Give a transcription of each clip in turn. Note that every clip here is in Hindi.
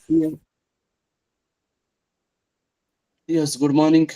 Yeah. Yes, good morning.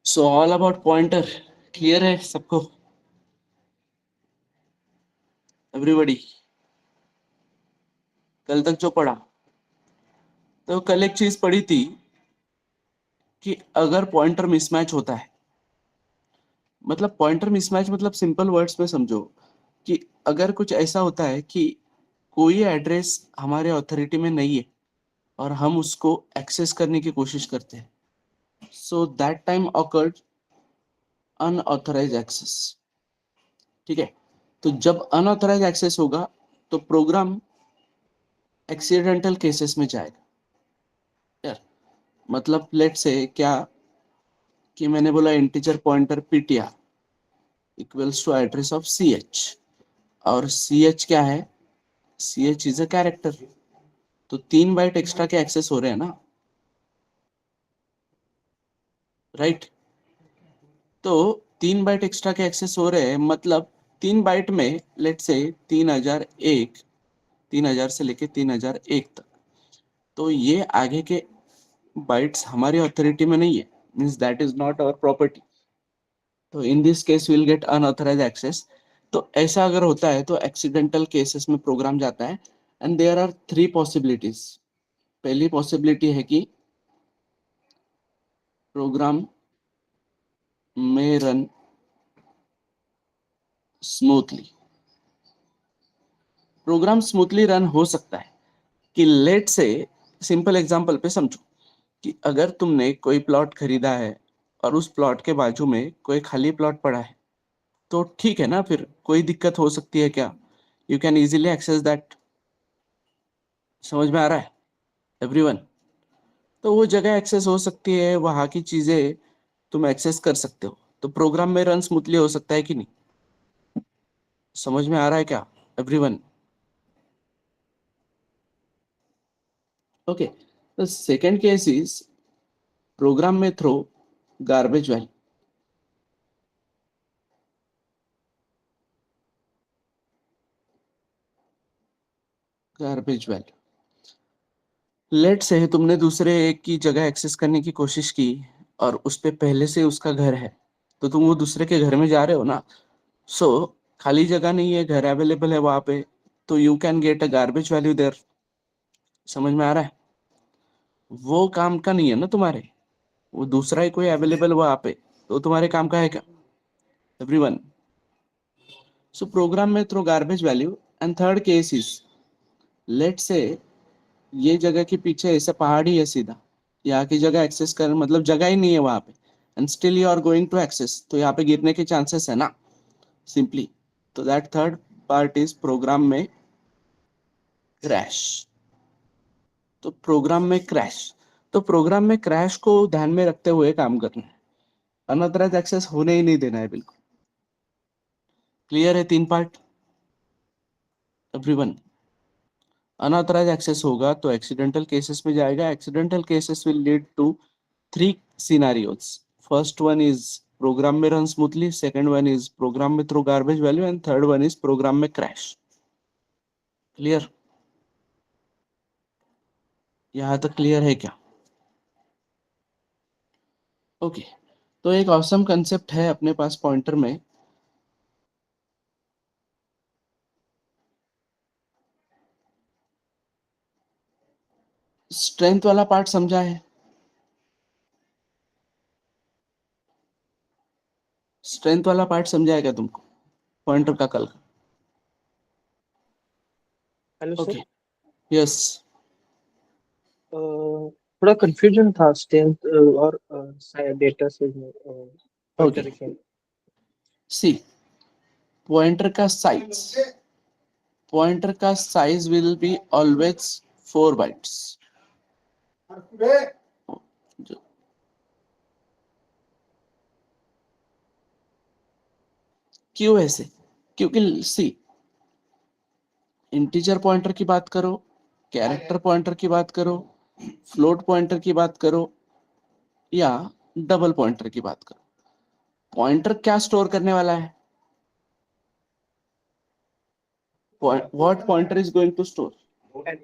So all about pointer. Clear है सबको? Everybody. कल तक जो पढ़ा, तो कल एक चीज पढ़ी थी कि अगर पॉइंटर मिसमैच होता है, मतलब पॉइंटर मिसमैच मतलब सिंपल वर्ड्स में समझो कि अगर कुछ ऐसा होता है कि कोई एड्रेस हमारे अथॉरिटी में नहीं है और हम उसको एक्सेस करने की कोशिश करते हैं, so that time occurred unauthorized access. ठीक है, तो जब अनऑथराइज एक्सेस होगा तो प्रोग्राम एक्सीडेंटल केसेस में जाएगा। यार, मतलब लेट से क्या कि मैंने बोला integer pointer ptr equals to address of ch, और ch क्या है? ch is a character. तो 3 बाइट एक्स्ट्रा के एक्सेस हो रहे हैं ना, राइट? तो 3 बाइट एक्स्ट्रा के एक्सेस हो रहे हैं, मतलब 3 बाइट में लेट से 3001, 3000 से लेके 3001 तक, तो ये आगे के बाइट्स हमारी अथॉरिटी में नहीं है, means that is not our property. तो in this case will get unauthorise access. तो ऐसा अगर होता है तो एक्सीडेंटल केसेस में प्रोग्राम जाता है, एंड देयर आर 3 पॉसिबिलिटीज। पहली पॉसिबिलिटी है कि प्रोग्राम में run smoothly. Program smoothly run हो सकता है कि लेट से, सिंपल एग्जांपल पे समझो कि अगर तुमने कोई प्लॉट खरीदा है और उस प्लॉट के बाजू में कोई खाली प्लॉट पड़ा है, तो ठीक है ना, फिर कोई दिक्कत हो सकती है क्या? You can easily access that. समझ में आ रहा है एवरीवन? तो वो जगह एक्सेस हो सकती है, वहां की चीजें तुम एक्सेस कर सकते हो, तो प्रोग्राम में रन स्मूथली हो सकता है कि नहीं? समझ में आ रहा है क्या everyone? Okay, the second case is program में throw garbage value. Garbage value, let's say तुमने दूसरे एक की जगह एक्सेस करने की कोशिश की और उस पे पहले से उसका घर है, तो तुम वो दूसरे के घर में जा रहे हो ना, सो खाली जगह नहीं है, घर अवेलेबल है वहां पे, तो you can get a garbage value there. समझ में आ रहा है? वो काम का नहीं है ना तुम्हारे, वो दूसरा ही कोई अवेलेबल वहां पे, तो तुम्हारे काम का है क्या एवरीवन? सो प्रोग्राम में throw garbage value. And third case is, let say ये जगह के पीछे ऐसा पहाड़ ही है सीधा, यहाँ की जगह एक्सेस कर मतलब जगह ही नहीं है वहां पे, and still you are going to access, तो यहाँ पे गिरने के चांसेस है ना, सिंपली। तो that third part is program में क्रैश। तो प्रोग्राम में क्रैश, तो प्रोग्राम में क्रैश को ध्यान में रखते हुए काम करना है, अनऑथराइज एक्सेस होने ही नहीं देना है बिल्कुल। क्लियर है 3 पार्ट एवरीवन? अनऑथराइज एक्सेस होगा तो एक्सीडेंटल केसेस में जाएगा। Accidental cases will lead to 3 scenarios. First one is program में run smoothly, second one is program में throw garbage value, and third one is program में क्रैश। क्लियर? यहाँ तक क्लियर है क्या? ओके, तो एक ऑसम कंसेप्ट है अपने पास पॉइंटर में, स्ट्रेंथ वाला पार्ट समझा है? स्ट्रेंथ वाला पार्ट समझा है क्या तुमको पॉइंटर का कल? Hello sir. Okay, yes. थोड़ा कंफ्यूजन था स्ट्रेंथ और डेटा से ओके, पॉइंटर के। सी, पॉइंटर का साइज, पॉइंटर का size will be always 4 bytes. क्यों ऐसे? क्योंकि सी, इंटीजर पॉइंटर की बात करो, कैरेक्टर पॉइंटर की बात करो, फ्लोट पॉइंटर की बात करो, या डबल पॉइंटर की बात करो, पॉइंटर क्या स्टोर करने वाला है? What pointer is going to store?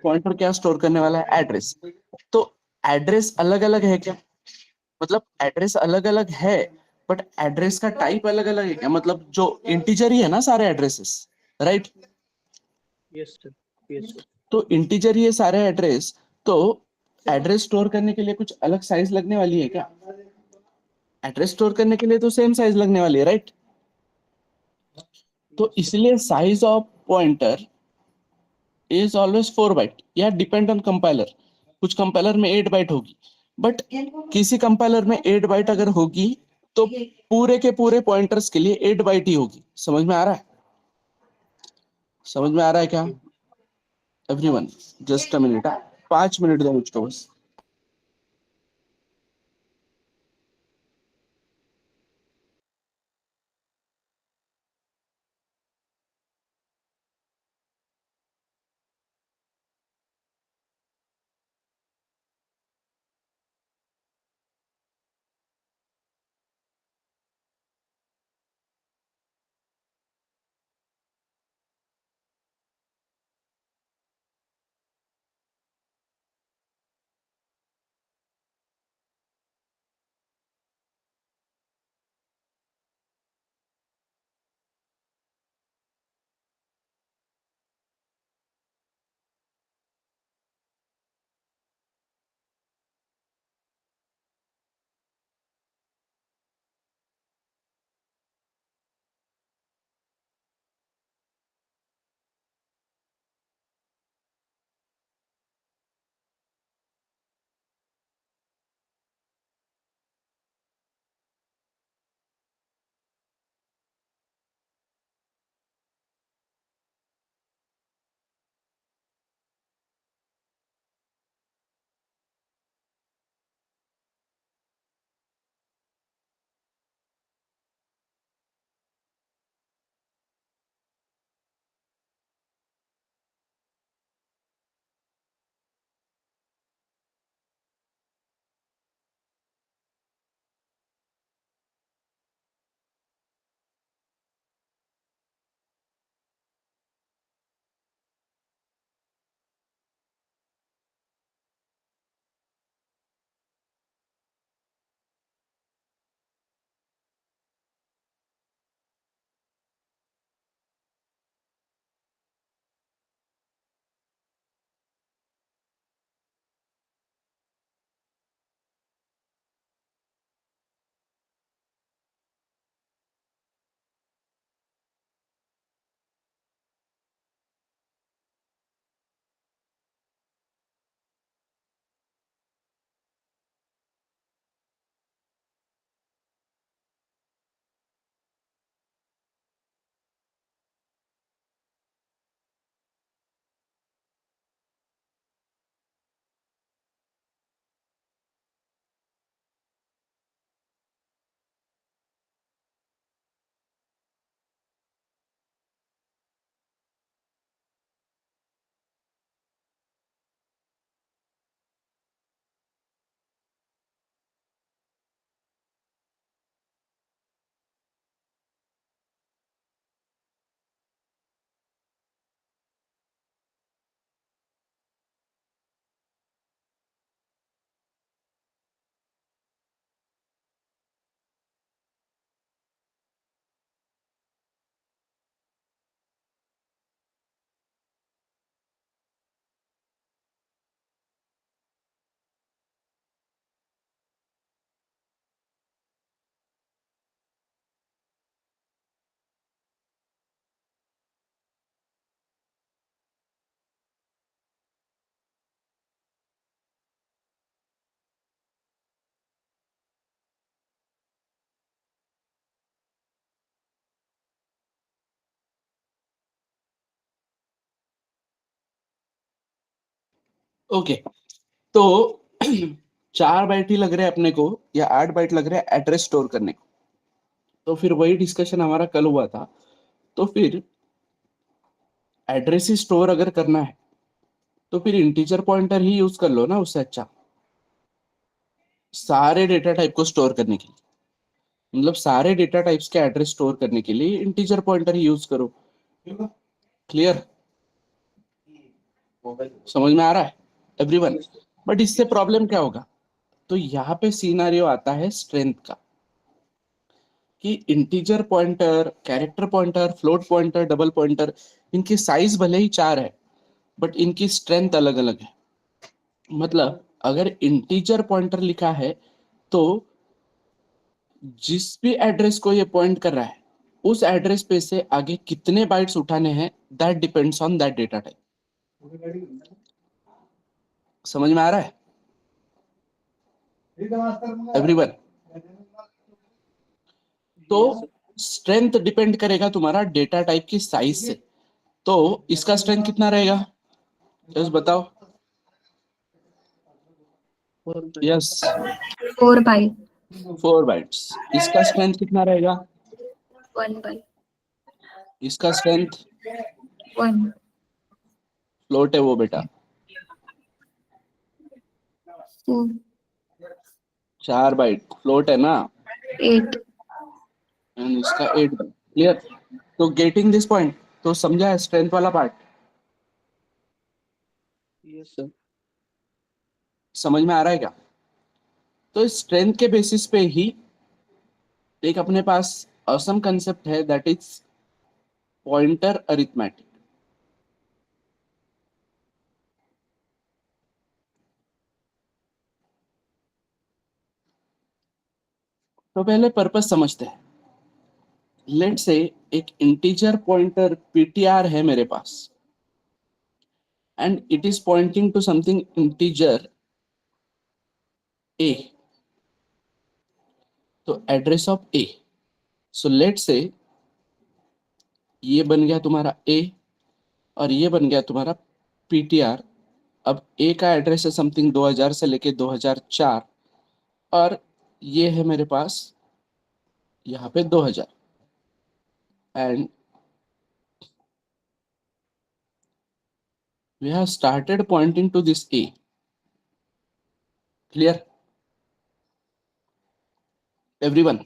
Pointer क्या स्टोर करने वाला है? एड्रेस। तो एड्रेस अलग अलग है क्या? मतलब एड्रेस अलग अलग है, बट एड्रेस का टाइप अलग अलग है क्या? मतलब जो इंटीजर ही है ना सारे addresses, right? Yes sir, yes sir. तो इंटीजर ही है सारे एड्रेस, तो एड्रेस स्टोर करने के लिए कुछ अलग साइज लगने वाली है क्या? एड्रेस स्टोर करने के लिए तो सेम साइज लगने वाली है, राइट? तो यस सर। इसलिए size of pointer is always 4 byte, या डिपेंड ऑन कंपाइलर। कुछ कंपाइलर में 8 बाइट होगी, बट किसी कंपाइलर में 8 बाइट अगर होगी तो पूरे के पूरे पॉइंटर्स के लिए 8 बाइट ही होगी। समझ में आ रहा है? समझ में आ रहा है क्या okay. Everyone? Just a minute, 5 minute दो मुझको बस। ओके, तो 4 बाइट ही लग रहे हैं अपने को या 8 बाइट लग रहे हैं एड्रेस स्टोर करने को। तो फिर वही डिस्कशन हमारा कल हुआ था। तो फिर एड्रेस ही स्टोर अगर करना है तो फिर इंटीजर पॉइंटर ही यूज कर लो ना, उससे अच्छा सारे डेटा टाइप को स्टोर करने के लिए। मतलब सारे डेटा टाइप्स के एड्रेस स्टोर करने के लिए इंटीजर पॉइंटर ही यूज करो। क्लियर? समझ में आ रहा है एवरीवन? बट इससे प्रॉब्लम क्या होगा, तो यहाँ पे सिनेरियो आता है स्ट्रेंथ का, कि integer pointer, character pointer, float pointer, double pointer, इनकी साइज भले ही 4 है बट इनकी स्ट्रेंथ अलग अलग है। मतलब अगर इंटीजर पॉइंटर लिखा है तो जिस भी एड्रेस को ये पॉइंट कर रहा है उस एड्रेस पे से आगे कितने बाइट्स उठाने हैं, that depends on that data type. समझ में आ रहा है एवरीवन? तो Yes, sir. स्ट्रेंथ डिपेंड करेगा तुम्हारा डेटा टाइप की साइज से। तो इसका स्ट्रेंथ कितना रहेगा, जस्ट बताओ। 4 bytes. Yes, 4 byte 4 bytes. इसका स्ट्रेंथ कितना रहेगा, 1 बाइट इसका स्ट्रेंथ 1 फ्लोट है वो बेटा, 4 4 बाइट फ्लोट है ना, 8 एंड इसका 8 बाइट। क्लियर? तो गेटिंग दिस पॉइंट, तो समझा है स्ट्रेंथ वाला पार्ट? Yes, sir. समझ में आ रहा है क्या? तो स्ट्रेंथ के बेसिस पे ही एक अपने पास असम कंसेप्ट है, दैट इज पॉइंटर अरिथमेटिक। तो पहले पर्पस समझते हैं। लेट से एक इंटीजर पॉइंटर ptr है मेरे पास and it is pointing to something integer a, तो address of a। So let's say ये बन गया तुम्हारा a और ये बन गया तुम्हारा ptr। अब a का एड्रेस है समथिंग 2000 से लेके 2004 और ये है मेरे पास यहाँ पे 2000 and we have started pointing to this a। Clear everyone?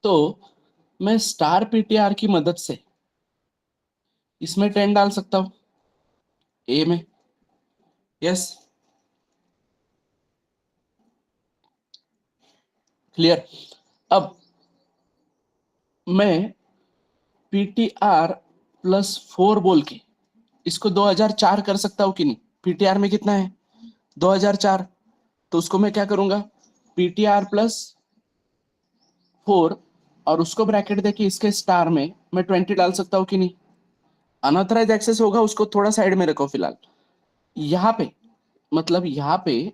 तो मैं स्टार ptr की मदद से इसमें 10 डाल सकता हूं ए में। Yes, clear? अब मैं ptr +4 बोल के इसको 2004 कर सकता हूं कि नहीं? ptr में कितना है 2004, तो उसको मैं क्या करूंगा ptr +4 और उसको ब्रैकेट देके इसके स्टार में मैं 20 डाल सकता हूं कि नहीं? अनऑथराइज एक्सेस होगा, उसको थोड़ा साइड में रखो फिलहाल। यहाँ पे मतलब यहाँ पे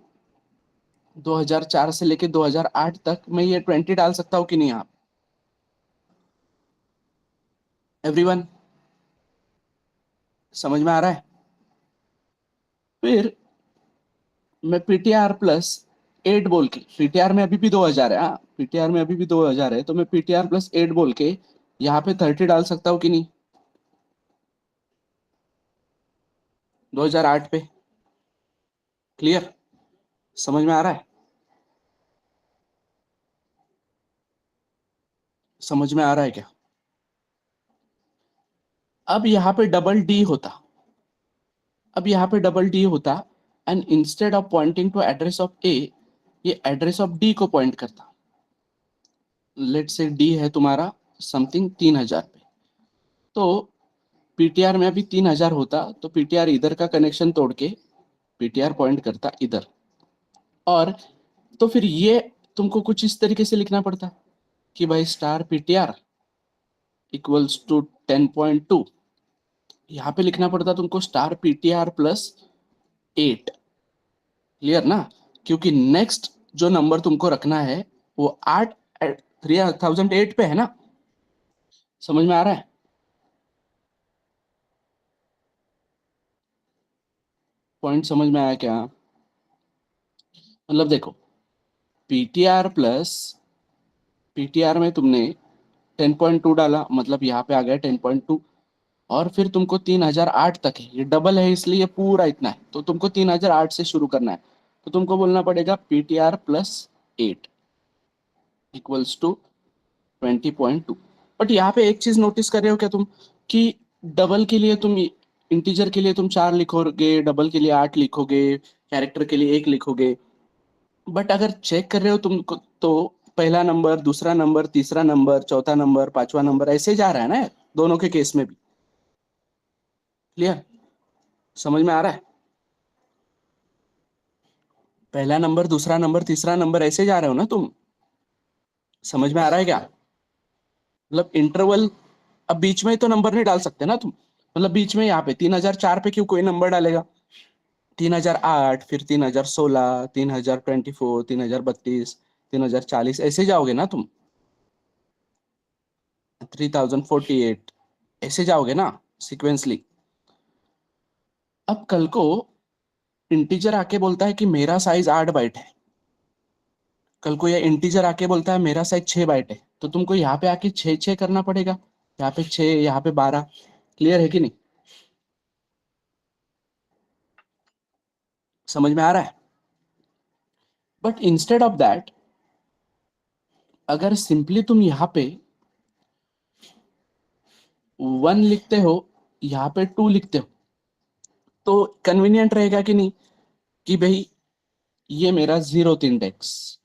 2004 से लेके 2008 तक मैं ये 20 डाल सकता हूँ कि नहीं आप एवरीवन? समझ में आ रहा है? फिर मैं ptr +8 बोल के, ptr में अभी भी 2000 है, हाँ ptr में अभी भी 2000 है, तो मैं ptr +8 बोल के यहाँ पे 30 डाल सकता हूँ कि नहीं 2008 पे? क्लियर? समझ में आ रहा है? समझ में आ रहा है क्या? अब यहाँ पे डबल डी होता, अब यहाँ पे डबल डी होता and instead of pointing to address of A, ये एड्रेस ऑफ डी को पॉइंट करता। लेट से डी है तुम्हारा समथिंग 3000 पे, तो पीटीआर में अभी 3000 होता तो पीटीआर इधर का कनेक्शन तोड़ के पीटीआर पॉइंट करता इधर। और तो फिर ये तुमको कुछ इस तरीके से लिखना पड़ता कि भाई स्टार पीटीआर इक्वल्स टू 10.2, यहाँ पे लिखना पड़ता तुमको स्टार पीटीआर +8। क्लियर ना? क्योंकि नेक्स्ट जो नंबर तुमको रखना है वो 8 3008 पे है ना। समझ में आ रहा है? पॉइंट समझ में आया क्या? मतलब देखो, पीटीआर प्लस पीटीआर में तुमने 10.2 डाला, मतलब यहाँ पे आ गया 10.2, और फिर तुमको 3008 तक है, ये डबल है इसलिए ये पूरा इतना है, तो तुमको 3008 से शुरू करना है। तो तुमको बोलना पड़ेगा PTR plus 8 equals to 20.2। But यहाँ पे एक चीज नोटिस कर रहे हो क्या तुम, कि डबल के लिए तुम, इंटीजर के लिए तुम 4 लिखोगे, डबल के लिए 8 लिखोगे, कैरेक्टर के लिए 1 लिखोगे, बट अगर चेक कर रहे हो तुम तो पहला नंबर, दूसरा नंबर, तीसरा नंबर, चौथा नंबर, पांचवा नंबर ऐसे जा रहा है ना दोनों के केस में भी। क्लियर? समझ में आ रहा है? पहला नंबर, दूसरा नंबर, तीसरा नंबर ऐसे जा रहे हो ना तुम? समझ में आ रहा है क्या? मतलब इंटरवल, अब बीच में तो नंबर नहीं डाल सकते ना तुम, मतलब बीच में यहाँ पे 3004 पे क्यों कोई नंबर डालेगा? 3008, फिर 3016, 3024, 3032, 3040 ऐसे जाओगे ना तुम, 3048 ऐसे जाओगे ना सिक्वेंसली। अब कल को इंटीजर आके बोलता है कि मेरा साइज 8 बाइट है, कल को ये इंटीजर आके बोलता है मेरा साइज 6 बाइट है, तो तुमको यहाँ पे आके 6 करना पड़ेगा, यहाँ पे 6, यहाँ पे 12। क्लियर है कि नहीं? समझ में आ रहा है? बट इंस्टेड ऑफ दैट, अगर सिंपली तुम यहाँ पे 1 लिखते हो, यहाँ पे 2 लिखते हो, तो कन्वीनियंट रहेगा कि नहीं, कि भाई ये मेरा 0th इंडेक्स,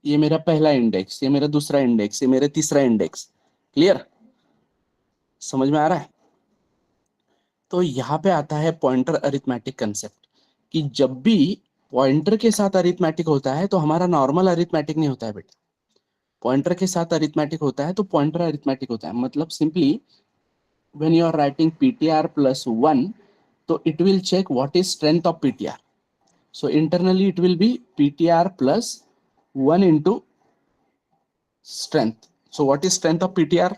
ये मेरा पहला इंडेक्स, ये मेरा दूसरा इंडेक्स, ये मेरा तीसरा इंडेक्स। क्लियर? समझ में आ रहा है? तो यहाँ पे आता है पॉइंटर अरिथमेटिक कंसेप्ट, कि जब भी पॉइंटर के साथ अरिथमेटिक होता है तो हमारा नॉर्मल अरिथमेटिक नहीं होता है बेटा, पॉइंटर के साथ अरिथमेटिक होता है तो पॉइंटर अरिथमेटिक होता है। मतलब simply when you are writing PTR plus 1, तो it will check what is strength of PTR. So internally it will be PTR plus 1 into strength. So what is strength of PTR?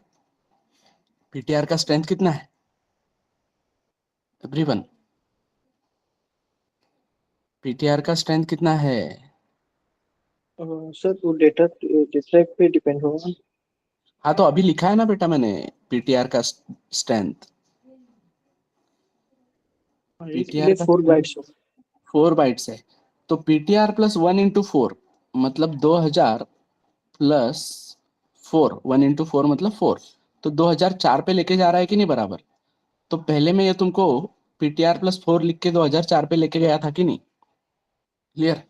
PTR का स्ट्रेंथ कितना है एवरीवन? पीटीआर का स्ट्रेंथ कितना है? सर वो डेटा टाइप पे डिपेंड होगा। हाँ तो अभी लिखा है ना बेटा मैंने, पीटीआर का स्ट्रेंथ, पीटीआर इसलिए का 4 बाइट्स होगा। 4 बाइट्स है, तो पीटीआर प्लस 1 into 4 मतलब 2000 प्लस 4, 1 into 4 मतलब 4, तो 2004 पे लेके जा रहा है कि नहीं बराबर? तो पहले में ये तुमको पीटीआर प्लस 4 लिख के 2004 पे लेके गया था कि नहीं? क्लियर?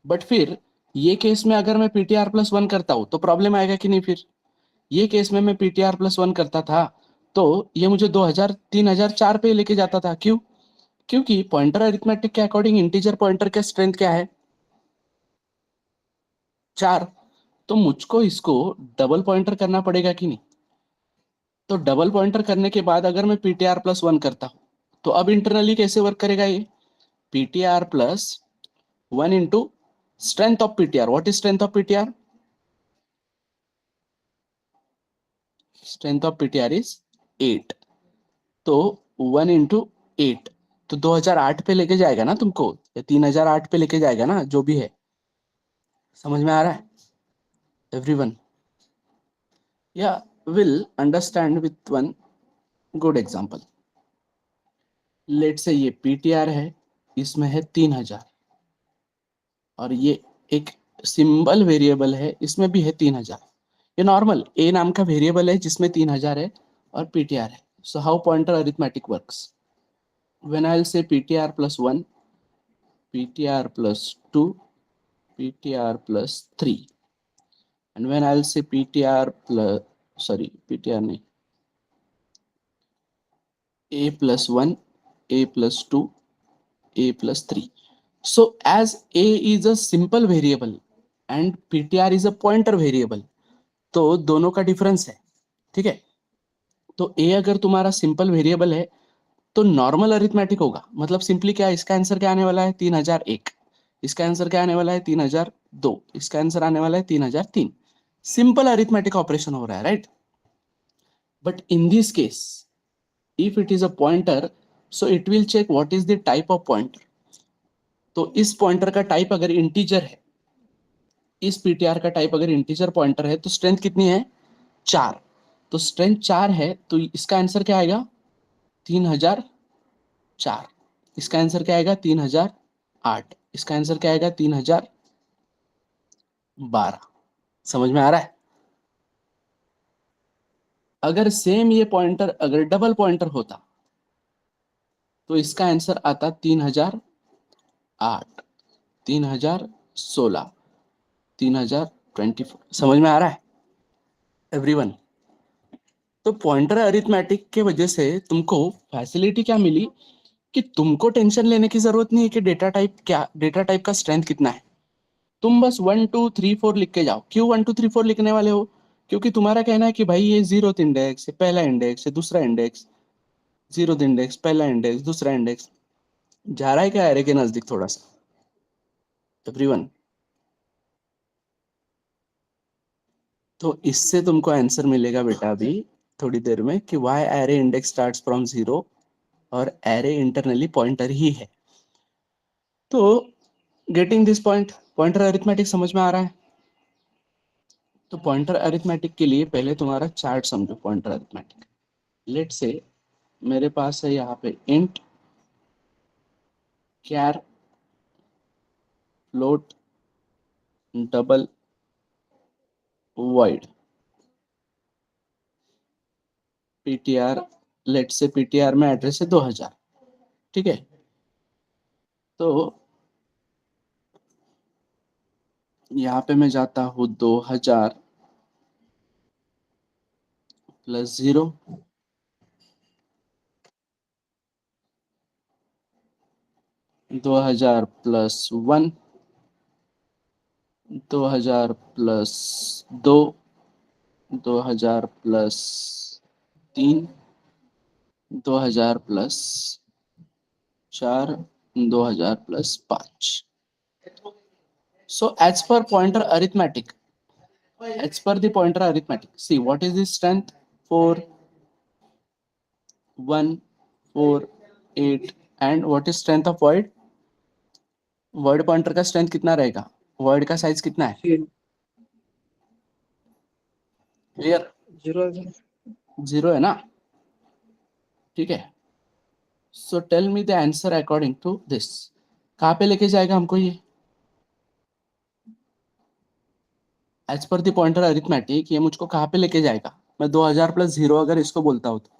बट फिर ये केस में अगर मैं पीटीआर प्लस 1 करता हूं तो प्रॉब्लम आएगा कि नहीं? फिर ये केस में मैं पीटीआर प्लस 1 करता था तो ये मुझे 2000 3004 पे लेके जाता था। क्यों? क्योंकि पॉइंटर अरिथमेटिक के अकॉर्डिंग इंटीजर पॉइंटर का स्ट्रेंथ क्या है? 4। तो मुझको इसको डबल पॉइंटर करना पड़ेगा कि नहीं? तो डबल पॉइंटर करने के बाद अगर मैं पीटीआर प्लस 1 करता हूं तो अब इंटरनली कैसे वर्क करेगा ये? PTR plus 1 into strength of PTR. What is strength of PTR? Strength of PTR is 8, तो 1 into 8, तो 2008 पे लेके जाएगा ना तुमको, या 3008 पे लेके जाएगा ना, जो भी है। समझ में आ रहा है एवरीवन? या will understand with one good example. Let say ये पीटीआर है, इसमें है 3000, और ये एक सिंबल वेरिएबल है, इसमें भी है 3000। ये नॉर्मल ए नाम का वेरिएबल है जिसमें 3000 है और पीटीआर है। So how pointer arithmetic works? When I will say PTR plus 1, PTR plus 2, PTR plus 3, and when I'll say ptr plus, sorry, ptr nahi, a plus 1, a plus 2, a plus 3. So as a is a simple variable and ptr is a pointer variable, तो दोनों का डिफरेंस है। ठीक है? तो a अगर तुम्हारा सिंपल वेरिएबल है तो नॉर्मल अरिथमेटिक होगा, मतलब सिंपली क्या, इसका आंसर क्या आने वाला है? 3001। इसका आंसर क्या आने वाला है? 3002। इसका आंसर आने वाला है 3003। सिंपल अरिथमेटिक ऑपरेशन हो रहा है, right? But in this case, if it is a pointer, so it will check what is the type of pointer. तो इस पॉइंटर का टाइप अगर इंटीजर है, इस पीटीआर का टाइप अगर इंटीजर पॉइंटर है, तो स्ट्रेंथ कितनी है? 4। तो स्ट्रेंथ 4 है, तो इसका आंसर क्या आएगा? 3004। इसका आंसर क्या आएगा? 3008। इसका आंसर क्या आएगा? 3012। समझ में आ रहा है? अगर सेम ये पॉइंटर अगर डबल पॉइंटर होता तो इसका आंसर आता 3008, 3016, 3024। समझ में आ रहा है एवरीवन? तो पॉइंटर अरिथमेटिक के वजह से तुमको फैसिलिटी क्या मिली कि तुमको टेंशन लेने की जरूरत नहीं है कि डेटा टाइप का स्ट्रेंथ कितना है। तुम बस 1 2 3 4 लिख के जाओ। क्यों 1 2 3 4 लिखने वाले हो? क्योंकि तुम्हारा कहना है कि भाई ये 0th इंडेक्स है, पहला इंडेक्स है, दूसरा इंडेक्स, 0th इंडेक्स, पहला इंडेक्स, दूसरा इंडेक्स। जा रहा है क्या एरे के नजदीक थोड़ा सा एवरीवन? तो इससे तुमको आंसर मिलेगा बेटा अभी थोड़ी देर में कि why array index starts from 0 और एरे इंटरनली पॉइंटर ही है। तो getting this point, pointer arithmetic समझ में आ रहा है? तो पॉइंटर अरिथमेटिक के लिए पहले तुम्हारा चार्ट समझो। पॉइंटर अरिथमेटिक, लेट से मेरे पास है यहाँ पे int char float double void PTR. Let's say PTR में एड्रेस है 2000, ठीक है? तो यहाँ पे मैं जाता हूँ 2000 plus 0, 2000 plus 1, 2000 plus 2, 2000 plus 3, 2000 plus 4, 2000 plus 5। So as per pointer arithmetic, as per the pointer arithmetic, see what is the strength? 4, 1, 4, 8 and what is strength of void? void pointer का स्ट्रेंथ कितना रहेगा? void का साइज कितना है? 0 क्लियर? 0 है ना? ठीक है। So tell me the answer according to this. कहाँ पे लेके जाएगा हमको ये? As per the pointer arithmetic ये मुझको कहाँ पे लेके जाएगा? मैं 2000 प्लस 0 अगर इसको बोलता हूँ तो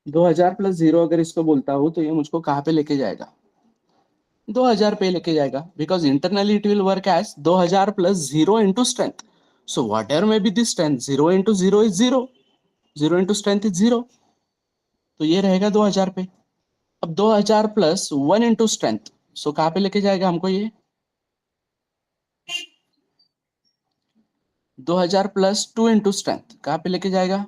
2000 प्लस 0 अगर इसको बोलता हूँ तो ये मुझको कहाँ पे लेके जाएगा? 2000 पे लेके जाएगा, because internally it will work as 2000 plus 0 into strength. So whatever may be the strength, 0 into 0 is 0, 0 into strength is 0। तो ये रहेगा 2000 पे। अब 2000 प्लस 1 इंटू स्ट्रेंथ, सो कहाँ पे लेके जाएगा हमको ये? 2000 प्लस 2 इंटू स्ट्रेंथ कहाँ पे लेके जाएगा?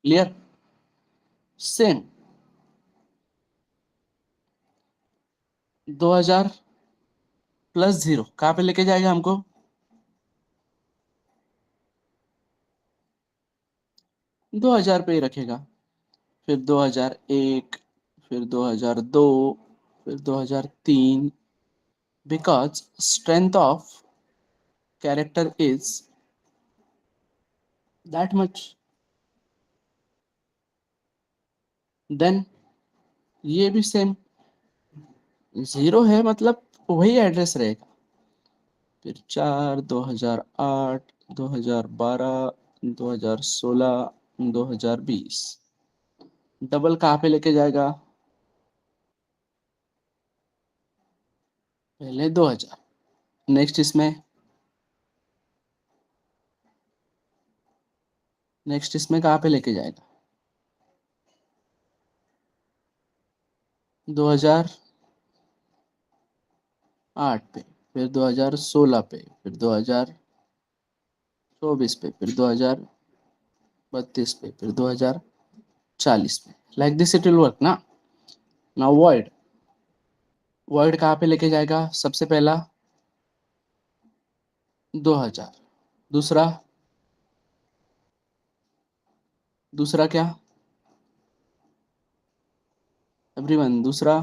क्लियर? सेम 2000 प्लस 0 कहाँ पे लेके जाएगा हमको? 2000 पे ही रखेगा। फिर 2001, फिर 2002, फिर 2003, because strength of character is that much, then ये भी सेम 0 है, मतलब वही एड्रेस रहेगा। फिर 4, 2008, 2012, 2016, 2020। डबल कहाँ पे लेके जाएगा? पहले 2000, नेक्स्ट इसमें कहाँ पे लेके जाएगा? 2008 पे, फिर 2016 पे, फिर 2024 पे, फिर 2032 पे, फिर 2040 पे। Like this it will work ना? नाउ वॉइड, वॉइड कहाँ पे लेके जाएगा? सबसे पहला 2000। दूसरा, दूसरा क्या एवरीवन? दूसरा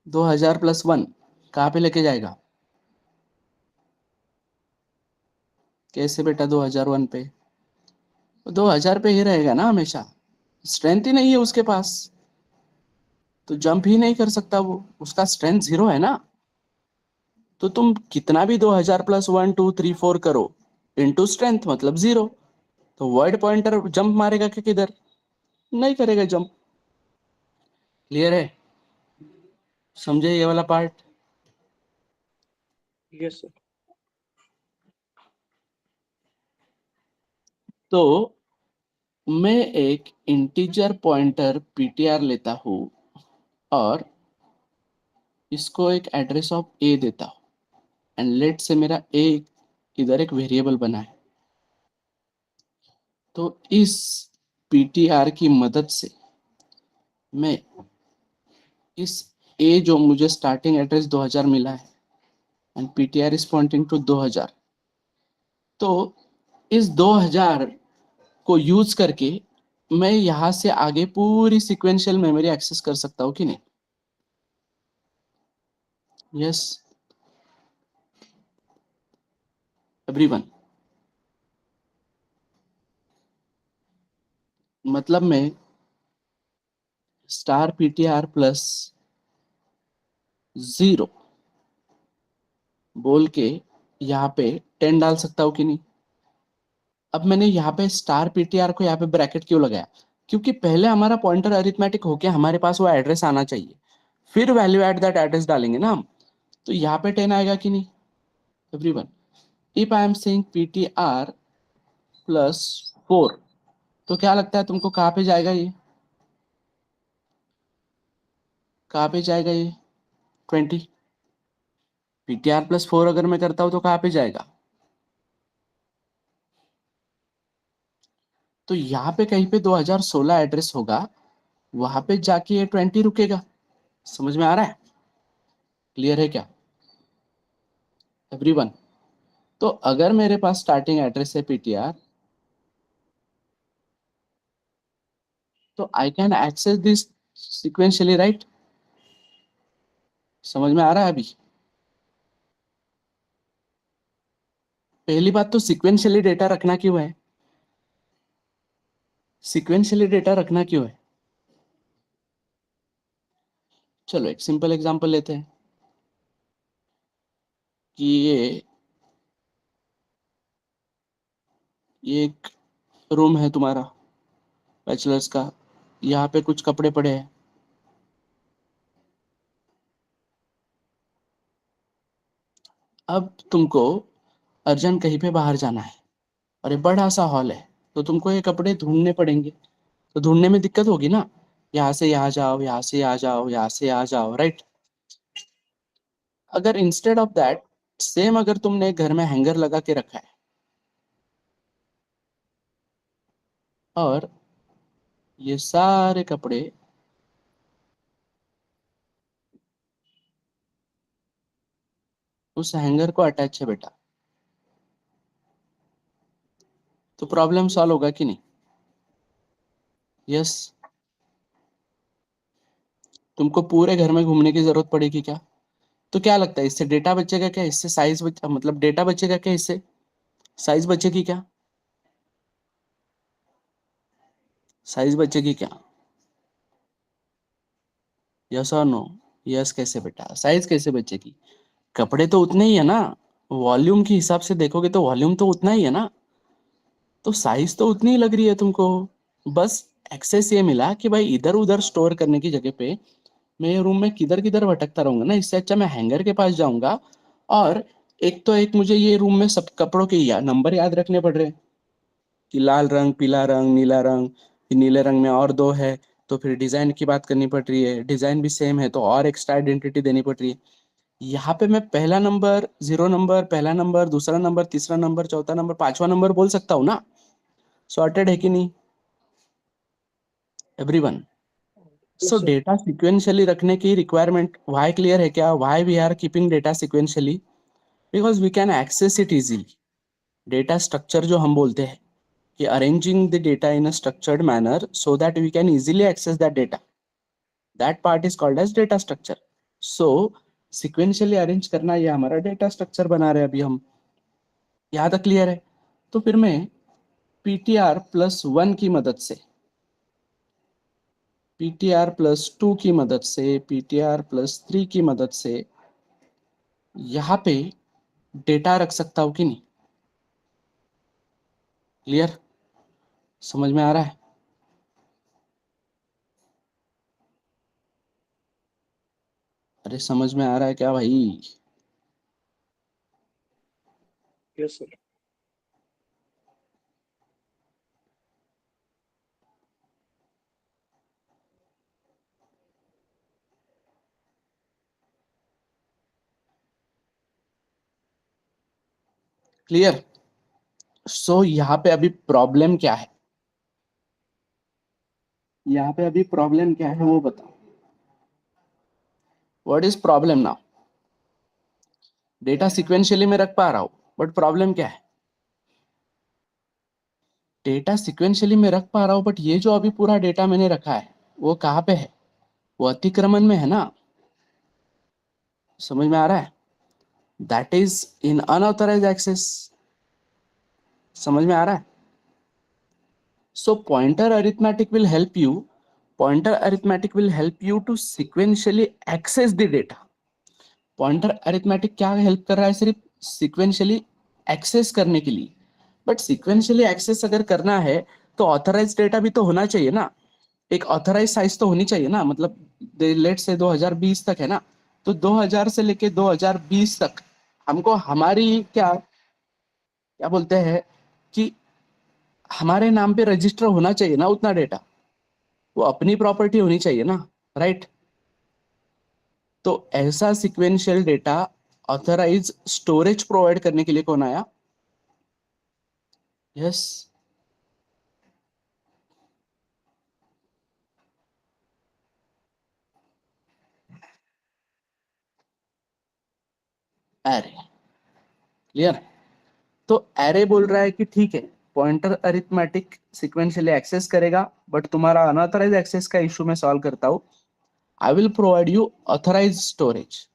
2000 प्लस 1 कहाँ पे लेके जाएगा? कैसे बेटा 2001 पे? 2000 पे ही रहेगा ना हमेशा, स्ट्रेंथ ही नहीं है उसके पास, तो जंप ही नहीं कर सकता वो, उसका स्ट्रेंथ 0 है ना। तो तुम कितना भी 2000 प्लस 1 2 3 4 करो इनटू स्ट्रेंथ मतलब 0, तो वर्ड पॉइंटर जंप मारेगा कि किधर? नहीं करेगा जंप। क्लियर है? समझे ये वाला पार्ट? Yes, sir. तो मैं एक इंटीजर पॉइंटर ptr लेता हूं और इसको एक एड्रेस ऑफ a देता हूं, एंड लेट से मेरा a इधर एक वेरिएबल बना है। तो इस ptr की मदद से मैं इस a जो मुझे स्टार्टिंग एड्रेस 2000 मिला है and ptr is pointing to 2000, तो इस 2000 को यूज करके मैं यहां से आगे पूरी सिक्वेंशियल मेमोरी एक्सेस कर सकता हूं कि नहीं? Yes everyone? मतलब मैं स्टार ptr प्लस 0 बोल के यहाँ पे 10 डाल सकता हूँ कि नहीं? अब मैंने यहाँ पे स्टार ptr को यहाँ पे ब्रैकेट क्यों लगाया? क्योंकि पहले हमारा पॉइंटर अरिथमेटिक होके हमारे पास वो एड्रेस आना चाहिए, फिर वैल्यू एट दैट एड्रेस डालेंगे ना हम। तो यहाँ पे 10 आएगा कि नहीं everyone? If I am saying ptr plus 4, तो क्या लगता है तुमको कहाँ पे जाएगा ये? कहाँ पे जाएगा ये 20? ptr प्लस 4 अगर मैं करता हूँ तो कहाँ पे जाएगा? तो यहाँ पे कहीं पे 2016 एड्रेस होगा, वहां पे जाके ये 20 रुकेगा। समझ में आ रहा है? क्लियर है क्या एवरीवन? तो अगर मेरे पास स्टार्टिंग एड्रेस है ptr, तो I can access this sequentially, right? समझ में आ रहा है अभी? पहली बात तो सिक्वेंशियली डेटा रखना क्यों है? सिक्वेंशियली डेटा रखना क्यों है? चलो एक सिंपल एग्जांपल लेते हैं कि ये एक रूम है तुम्हारा बैचलर्स का, यहाँ पे कुछ कपड़े पड़े हैं। अब तुमको अर्जेंट कहीं पे बाहर जाना है और ये बड़ा सा हॉल है, तो तुमको ये कपड़े ढूंढने पड़ेंगे, तो ढूंढने में दिक्कत होगी ना। यहाँ से यहाँ जाओ, यहाँ से यहाँ जाओ, यहाँ से यहाँ जाओ, राइट? अगर इंस्टेड ऑफ दैट सेम अगर तुमने घर में हैंगर लगा के रखा है और ये सारे कपड़े उस हैंगर को अटैच है बेटा, तो प्रॉब्लम सॉल्व होगा कि नहीं? यस। तुमको पूरे घर में घूमने की जरूरत पड़ेगी क्या? तो क्या लगता है इससे डेटा बचेगा क्या? इससे साइज मतलब डेटा बचेगा क्या? इससे साइज बचेगी क्या? साइज बचेगी क्या? यस और नो? यस। कैसे बेटा साइज कैसे बचेगी? कपड़े तो उतने ही है ना, वॉल्यूम के हिसाब से देखोगे तो वॉल्यूम तो उतना ही है ना, तो साइज तो उतनी ही लग रही है तुमको। बस एक्सेस ये मिला कि भाई इधर उधर स्टोर करने की जगह पे मैं ये रूम में किधर किधर भटकता रहूंगा ना, इससे अच्छा मैं हैंगर के पास जाऊंगा। और एक तो एक मुझे ये रूम में सब कपड़ों के नंबर याद रखने पड़ रहे हैं कि लाल रंग, पीला रंग, नीला रंग, फिर नीले रंग में और दो है, तो फिर डिजाइन की बात करनी पड़ रही है, डिजाइन भी सेम है तो और एक्स्ट्रा आइडेंटिटी देनी पड़ रही है। यहाँ पे मैं पहला नंबर, 0 नंबर, पहला नंबर, दूसरा नंबर, तीसरा नंबर, चौथा नंबर, पांचवा नंबर बोल सकता हूँ ना। सॉर्टेड है कि नहीं everyone? So sir. Data sequentially रखने की रिक्वायरमेंट वाई क्लियर है क्या? Why we are keeping data sequentially? Because we can access it easily. Data structure जो हम बोलते हैं कि arranging the data in a structured manner so that we can easily access that data, that part is called as data structure. So sequentially arrange करना ये हमारा डेटा स्ट्रक्चर बना रहे हैं अभी हम. यहाँ तक क्लियर है? तो फिर मैं ptr+1 की मदद से, ptr+2 की मदद से, ptr+3 की मदद से यहाँ पे डेटा रख सकता हूँ कि नहीं? क्लियर? समझ में आ रहा है? अरे समझ में आ रहा है क्या भाई? Yes, sir. क्लियर? सो यहाँ पे अभी प्रॉब्लम क्या है? यहाँ पे अभी प्रॉब्लम क्या है वो बताओ. What is problem now? Data sequentially में रख पा रहा हूं, बट प्रॉब्लम क्या है? डेटा सिक्वेंशियली में रख पा रहा हूं, बट ये जो अभी पूरा डेटा मैंने रखा है वो कहाँ पे है? वो अतिक्रमण में है ना. समझ में आ रहा है? That is in unauthorized access. समझ में आ रहा है? So pointer arithmetic will help you. Pointer arithmetic will help you to sequentially access the data. Pointer arithmetic क्या हेल्प कर रहा है? सिर्फ सिक्वेंशियली एक्सेस करने के लिए. बट सिक्वेंशियली एक्सेस अगर करना है तो ऑथराइज डेटा भी तो होना चाहिए ना. एक ऑथराइज साइज तो होनी चाहिए ना. मतलब लेट से 2020 तक है ना, तो 2000 से लेके 2020 तक हमको हमारी क्या क्या बोलते हैं कि हमारे नाम पे रजिस्टर होना चाहिए ना उतना डेटा. वो अपनी प्रॉपर्टी होनी चाहिए ना, राइट? तो ऐसा sequential data authorized storage provide करने के लिए कौन आया? Yes, array. क्लियर? तो एरे बोल रहा है कि ठीक है, पॉइंटर अरिथमेटिक सिक्वेंशियली एक्सेस करेगा, बट तुम्हारा अनऑथराइज एक्सेस का इशू मैं सॉल्व करता हूं. I will provide you authorized storage.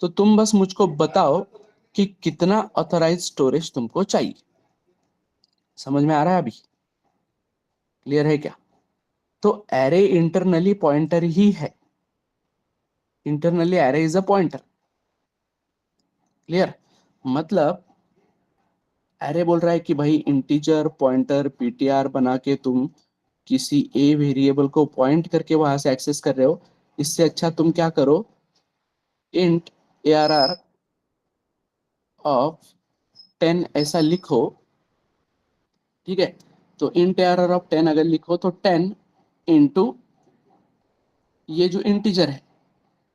तो तुम बस मुझको बताओ कि कितना ऑथराइज स्टोरेज तुमको चाहिए. समझ में आ रहा है अभी? क्लियर है क्या? तो एरे इंटरनली पॉइंटर ही है. Internally array is a pointer. Clear? मतलब एरे बोल रहा है कि भाई इंटीजर पॉइंटर पीटीआर बना के तुम किसी ए वेरिएबल को पॉइंट करके वहां से एक्सेस कर रहे हो. इससे अच्छा तुम क्या करो, इंट ARR ऑफ 10 ऐसा लिखो. ठीक है? तो इंट ARR ऑफ 10 अगर लिखो तो 10 इंटू ये जो इंटीजर है,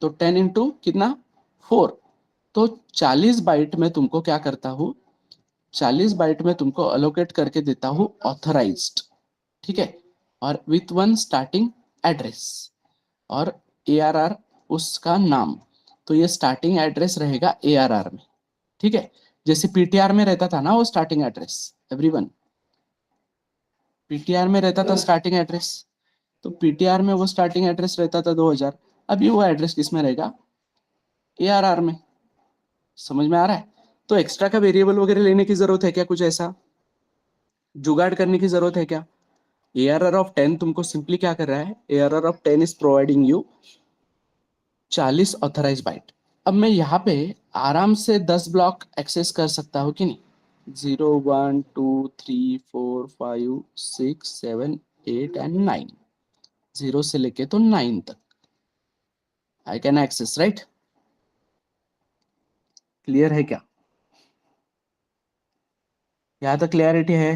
तो 10 इंटू कितना? 4. तो 40 बाइट में तुमको क्या करता हूँ, 40 बाइट में तुमको अलोकेट करके देता हूँ ऑथराइज्ड. ठीक है? और विथ वन स्टार्टिंग एड्रेस और ARR उसका नाम. तो ये स्टार्टिंग एड्रेस रहेगा ARR में. ठीक है? जैसे पीटीआर में रहता था ना वो स्टार्टिंग एड्रेस. एवरीवन, पीटीआर में रहता था स्टार्टिंग एड्रेस. तो पीटीआर में वो स्टार्टिंग एड्रेस रहता था 2000. अभी वो एड्रेस किस में रहेगा? ARR में. समझ में आ रहा है? तो एक्स्ट्रा का वेरिएबल वगैरह लेने की जरूरत है क्या? कुछ ऐसा जुगाड़ करने की जरूरत है क्या? ARR ऑफ 10 तुमको सिंपली क्या कर रहा है? ARR of 10 is providing you 40 authorized byte. अब मैं यहाँ पे आराम से 10 ब्लॉक एक्सेस कर सकता हूँ कि नहीं? 0 1 2 3 4 5 6 7 8 एंड 9. 0 से लेके तो 9 तक I can access, right? Clear है क्या? यहाँ तक क्लियरिटी है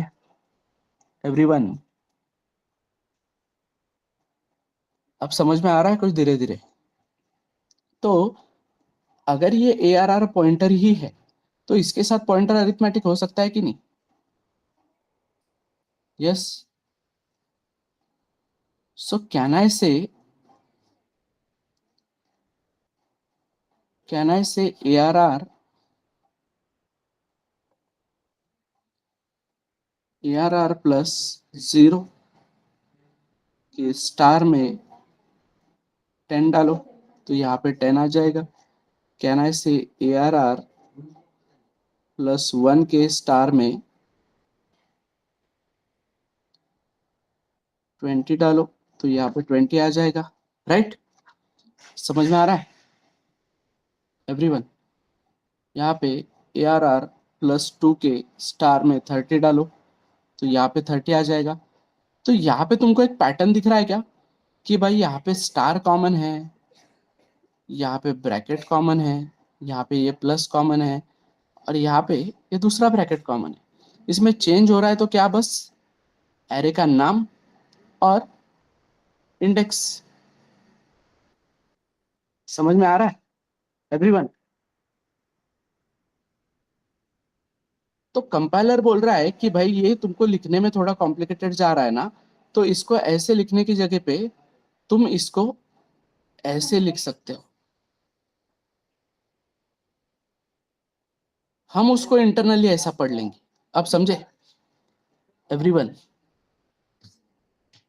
एवरीवन? अब समझ में आ रहा है कुछ धीरे धीरे? तो अगर ये ARR पॉइंटर ही है तो इसके साथ पॉइंटर अरिथमेटिक हो सकता है कि नहीं? यस. सो कैन आई से कैन आई से ARR प्लस 0 के स्टार में 10 डालो तो यहाँ पे 10 आ जाएगा। कैन आई से ARR प्लस 1 के स्टार में 20 डालो तो यहाँ पे 20 आ जाएगा। राइट, समझ में आ रहा है एवरीवन? यहाँ पे ARR प्लस 2 के स्टार में 30 डालो तो यहाँ पे 30 आ जाएगा। तो यहाँ पे तुमको एक पैटर्न दिख रहा है क्या कि भाई यहाँ पे स्टार कॉमन है, यहाँ पे ब्रैकेट कॉमन है, यहाँ पे ये प्लस कॉमन है और यहाँ पे ये दूसरा ब्रैकेट कॉमन है। इसमें चेंज हो रहा है तो क्या, बस एरे का नाम और इंडेक्स। समझ में आ रहा है एवरीवन? तो कंपाइलर बोल रहा है कि भाई ये तुमको लिखने में थोड़ा कॉम्प्लिकेटेड जा रहा है ना, तो इसको ऐसे लिखने की जगह पे तुम इसको ऐसे लिख सकते हो। हम उसको इंटरनली ऐसा पढ़ लेंगे। अब समझे एवरीवन?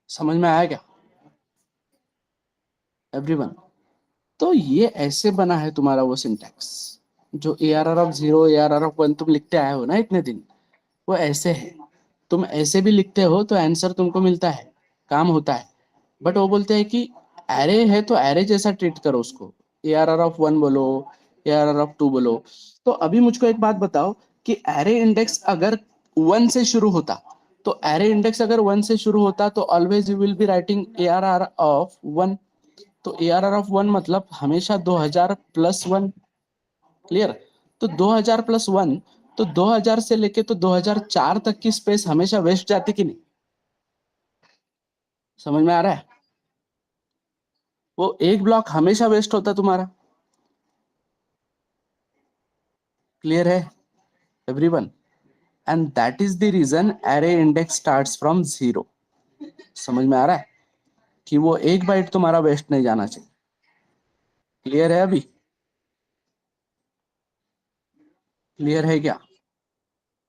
समझ में आया क्या एवरीवन? तो ये ऐसे बना है तुम्हारा वो सिंटैक्स, जो ARR ARR तुम लिखते आए हो ना इतने दिन, वो ऐसे है। तुम ऐसे भी लिखते हो तो आंसर तुमको मिलता है, काम होता है। बट वो बोलते हैं कि एरे है तो एरे जैसा ट्रीट करो उसको। ARR बोलो, ARR बोलो। तो अभी मुझको एक बात बताओ कि एरे इंडेक्स अगर 1 से शुरू होता, तो एरे इंडेक्स अगर 1 से शुरू होता तो always you will be writing ARR1। तो ARR मतलब हमेशा 2000 प्लस 1। क्लियर? तो 2000 प्लस 1, तो 2000 से लेके तो 2004 तक की स्पेस हमेशा वेस्ट जाती कि नहीं? समझ में आ रहा है? वो एक ब्लॉक हमेशा वेस्ट होता तुम्हारा। क्लियर है everyone? And that is the reason array index starts from 0। समझ में आ रहा है कि वो एक बाइट तुम्हारा वेस्ट नहीं जाना चाहिए। क्लियर है अभी? क्लियर है क्या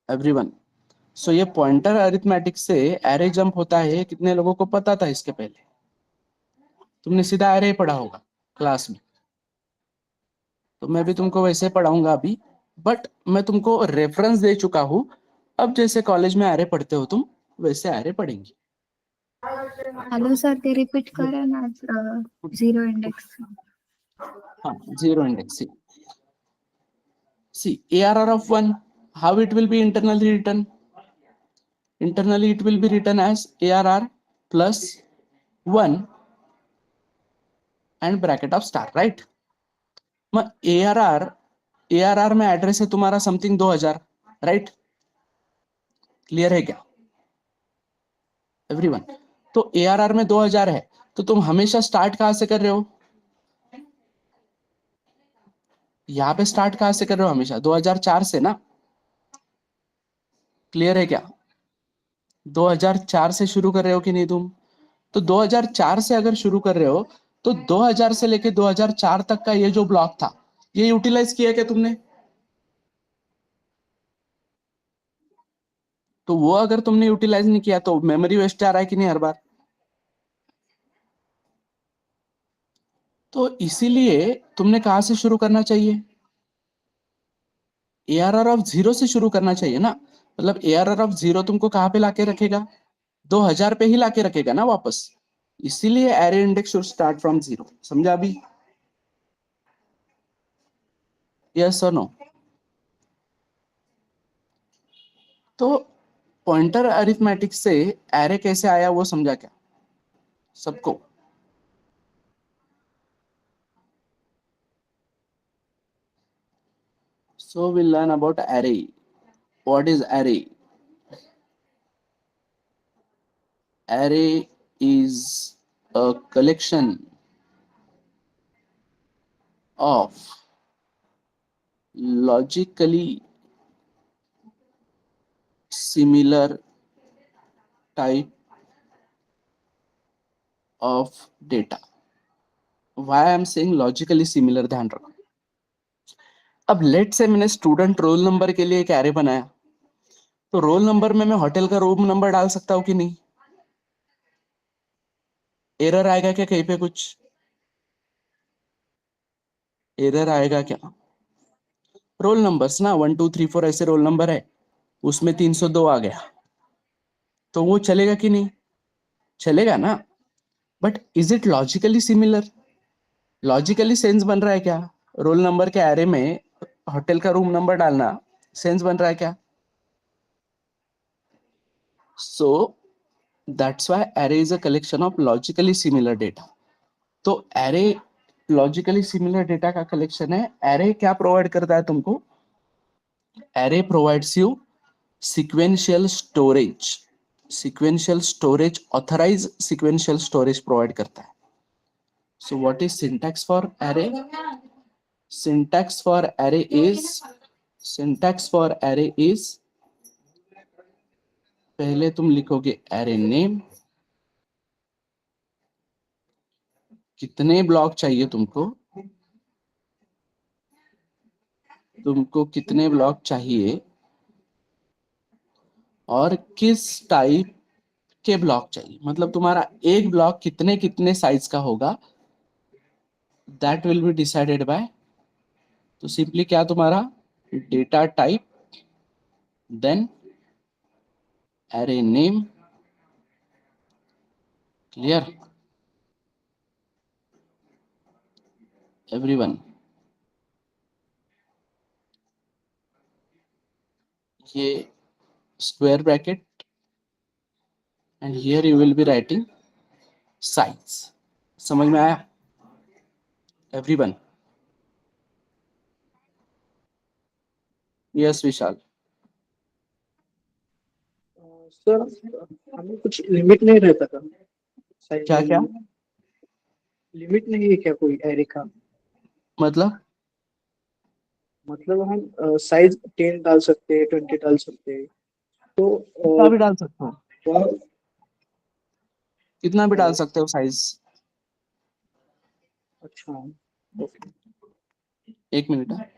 एवरीवन? सो ये पॉइंटर अरिथमेटिक से एरे जंप होता है, कितने लोगों को पता था इसके पहले? तुमने सीधा एरे पढ़ा होगा क्लास में। तो मैं भी तुमको वैसे पढ़ाऊंगा अभी, बट मैं तुमको रेफरेंस दे चुका हूं। अब जैसे कॉलेज में एरे पढ़ते हो तुम, वैसे एरे पढ़ेंगे। हेलो सर, ते रिपीट करा ना 0 इंडेक्स. हाँ, 0 index. See ARR, how it will be internally written? Internally it will be written as ARR plus 1 and bracket of star, right? Mug ARR में एड्रेस है तुम्हारा समथिंग 2000, राइट? क्लियर है क्या एवरीवन? तो ARR में 2000 है, तो तुम हमेशा स्टार्ट कहां से कर रहे हो? यहाँ पे स्टार्ट कहां से कर रहे हो? हमेशा 2004 से ना। क्लियर है क्या? 2004 से शुरू कर रहे हो कि नहीं तुम? तो 2004 से अगर शुरू कर रहे हो तो 2000 से लेके 2004 तक का ये जो ब्लॉक था, ये यूटिलाइज किया क्या तुमने? तो वो अगर तुमने यूटिलाइज नहीं किया तो मेमोरी वेस्ट जा रहा है कि नहीं हर बार? तो इसीलिए तुमने कहां से शुरू करना चाहिए? ARR से शुरू करना चाहिए ना। मतलब ARR तुमको कहां पे लाके रखेगा? 2000 पे ही लाके रखेगा ना वापस। इसीलिए array index should start from 0। समझा अभी? यस और नो? तो पॉइंटर अरिथमेटिक से एरे कैसे आया वो समझा क्या सबको? So we'll learn about array. What is array? Array is a collection of logically similar type of data. Why I am saying logically similar, ध्यान रखो। अब लेट से मैंने स्टूडेंट रोल नंबर के लिए एक एरे बनाया, तो रोल नंबर में मैं होटल का रूम नंबर डाल सकता हूँ कि नहीं? एरर आएगा क्या कहीं पे? कुछ एरर आएगा क्या? रोल नंबर्स ना 1 2 3 4 ऐसे रोल नंबर है, उसमें 302 आ गया, तो वो चलेगा कि नहीं? चलेगा ना। But is it logically similar? Logically sense बन रहा है क्या? रोल नंबर के एरे में होटल का रूम नंबर डालना सेंस बन रहा है क्या? So that's why array is a collection of logically similar data. तो एरे लॉजिकली सिमिलर डेटा का कलेक्शन है। एरे क्या प्रोवाइड करता है तुमको? Array provides you sequential storage. Sequential storage, authorized sequential storage provide करता है। So what is syntax for array? syntax for array is syntax for array is पहले तुम लिखोगे array name, कितने ब्लॉक चाहिए तुमको, तुमको कितने ब्लॉक चाहिए और किस टाइप के ब्लॉक चाहिए, मतलब तुम्हारा एक ब्लॉक कितने कितने साइज का होगा, that will be decided by, तो सिंपली क्या तुम्हारा data type, then array name। Clear everyone? ये square bracket and here you will be writing size. समझ में आया एवरीवन? यस विशाल। सर, हमें कुछ लिमिट नहीं रहता था साइज क्या लेने क्या? में? लिमिट नहीं है क्या कोई एरे का? मतलब मतलब हम साइज 10 डाल सकते हैं, 20 डाल सकते हैं, तो कितना भी डाल सकते हो, वह कितना भी डाल सकते हो साइज। अच्छा, ओके। एक मिनट है।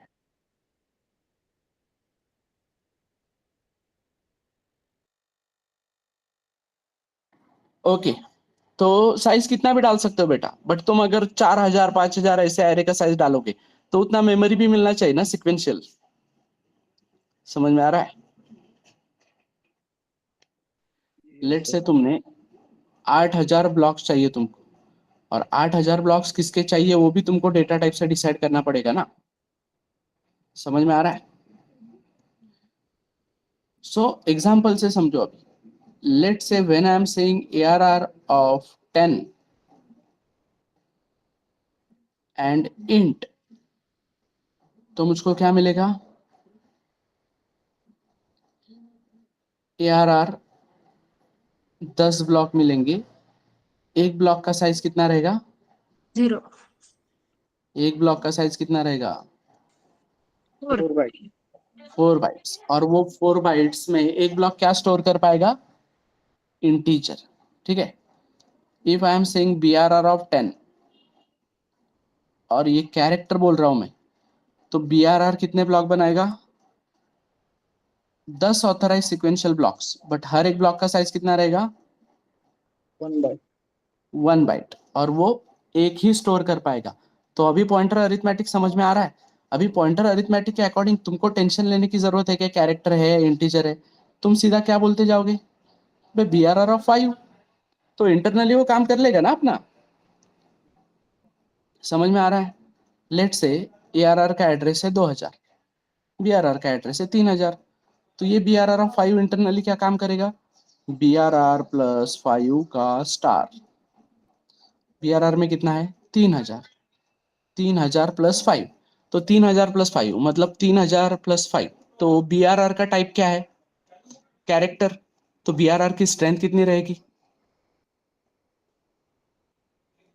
ओके, तो साइज कितना भी डाल सकते हो बेटा, बट तुम अगर 4000 5000 ऐसे एरे का साइज डालोगे तो उतना मेमोरी भी मिलना चाहिए ना, सिक्वेंशियल। समझ में आ रहा है? लेट से तुमने 8000 ब्लॉक्स चाहिए तुमको, और 8000 ब्लॉक्स किसके चाहिए वो भी तुमको डेटा टाइप से डिसाइड करना पड़ेगा ना। समझ में आ रहा है? सो एग्जाम्पल से समझो अभी। लेट से when I am saying ARR of 10 and int, तो मुझको क्या मिलेगा? ARR 10 ब्लॉक मिलेंगे। एक ब्लॉक का साइज कितना रहेगा? 0 एक ब्लॉक का साइज कितना रहेगा? 4 4 बाइट। 4 बाइट्स। और वो 4 बाइट्स में एक ब्लॉक क्या स्टोर कर पाएगा? इंटीजर। ठीक है। If I am saying BRR of 10 और ये कैरेक्टर बोल रहा हूं मैं, तो BRR कितने ब्लॉक बनाएगा? 10 ऑथराइज सिक्वेंशियल ब्लॉक्स, बट हर एक ब्लॉक का साइज कितना रहेगा? 1 बाइट। 1 बाइट, और वो एक ही स्टोर कर पाएगा। तो अभी पॉइंटर अरिथमेटिक समझ में आ रहा है? अभी पॉइंटर अरिथमेटिक के अकॉर्डिंग तुमको टेंशन लेने की जरूरत है कि कैरेक्टर है या इंटीजर है। तुम सीधा क्या बोलते जाओगे? भाई BRR ऑफ 5, तो इंटरनली वो काम कर लेगा ना अपना। समझ में आ रहा है? लेट से ARR का एड्रेस है 2000, BRR का एड्रेस है 3000, तो ये BRR ऑफ 5 इंटरनली क्या काम करेगा? BRR प्लस 5 का स्टार। BRR में कितना है? 3000, 3000 प्लस 5, तो 3000 प्लस 5 मतलब 3000 प्लस 5। तो BRR का टाइप क्या है? कैरेक्टर। तो BRR की स्ट्रेंथ कितनी रहेगी?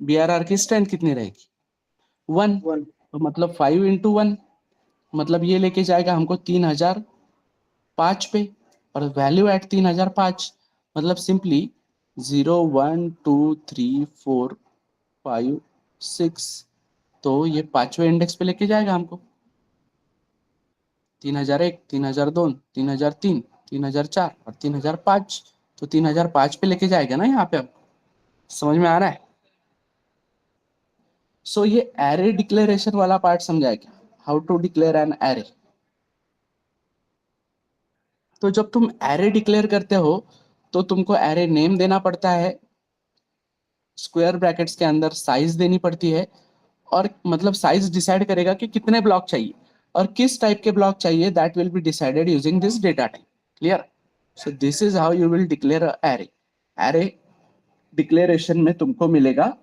BRR की स्ट्रेंथ कितनी रहेगी? 1। 1। तो मतलब 5 इंटू 1, मतलब ये लेके जाएगा हमको 3005 पे, और वैल्यू एट 3005, मतलब सिंपली 0 1 2 3 4 5 6, तो ये पांचवें इंडेक्स पे लेके जाएगा हमको। 3001, 3002, 3003, 3004 और 3005। तो 3005 पे लेके जाएगा ना यहाँ पे। अब समझ में आ रहा है? सो ये एरे डिक्लेरेशन वाला पार्ट समझाएगा, how to declare an array. तो जब तुम एरे डिक्लेयर करते हो तो तुमको एरे नेम देना पड़ता है, स्क्वायर ब्रैकेट्स के अंदर साइज देनी पड़ती है, और मतलब साइज डिसाइड करेगा कि कितने ब्लॉक चाहिए और किस टाइप के ब्लॉक चाहिए, that will be decided using this data type. Clear? So this is how you will declare array. Array declaration में तुमको मिलेगा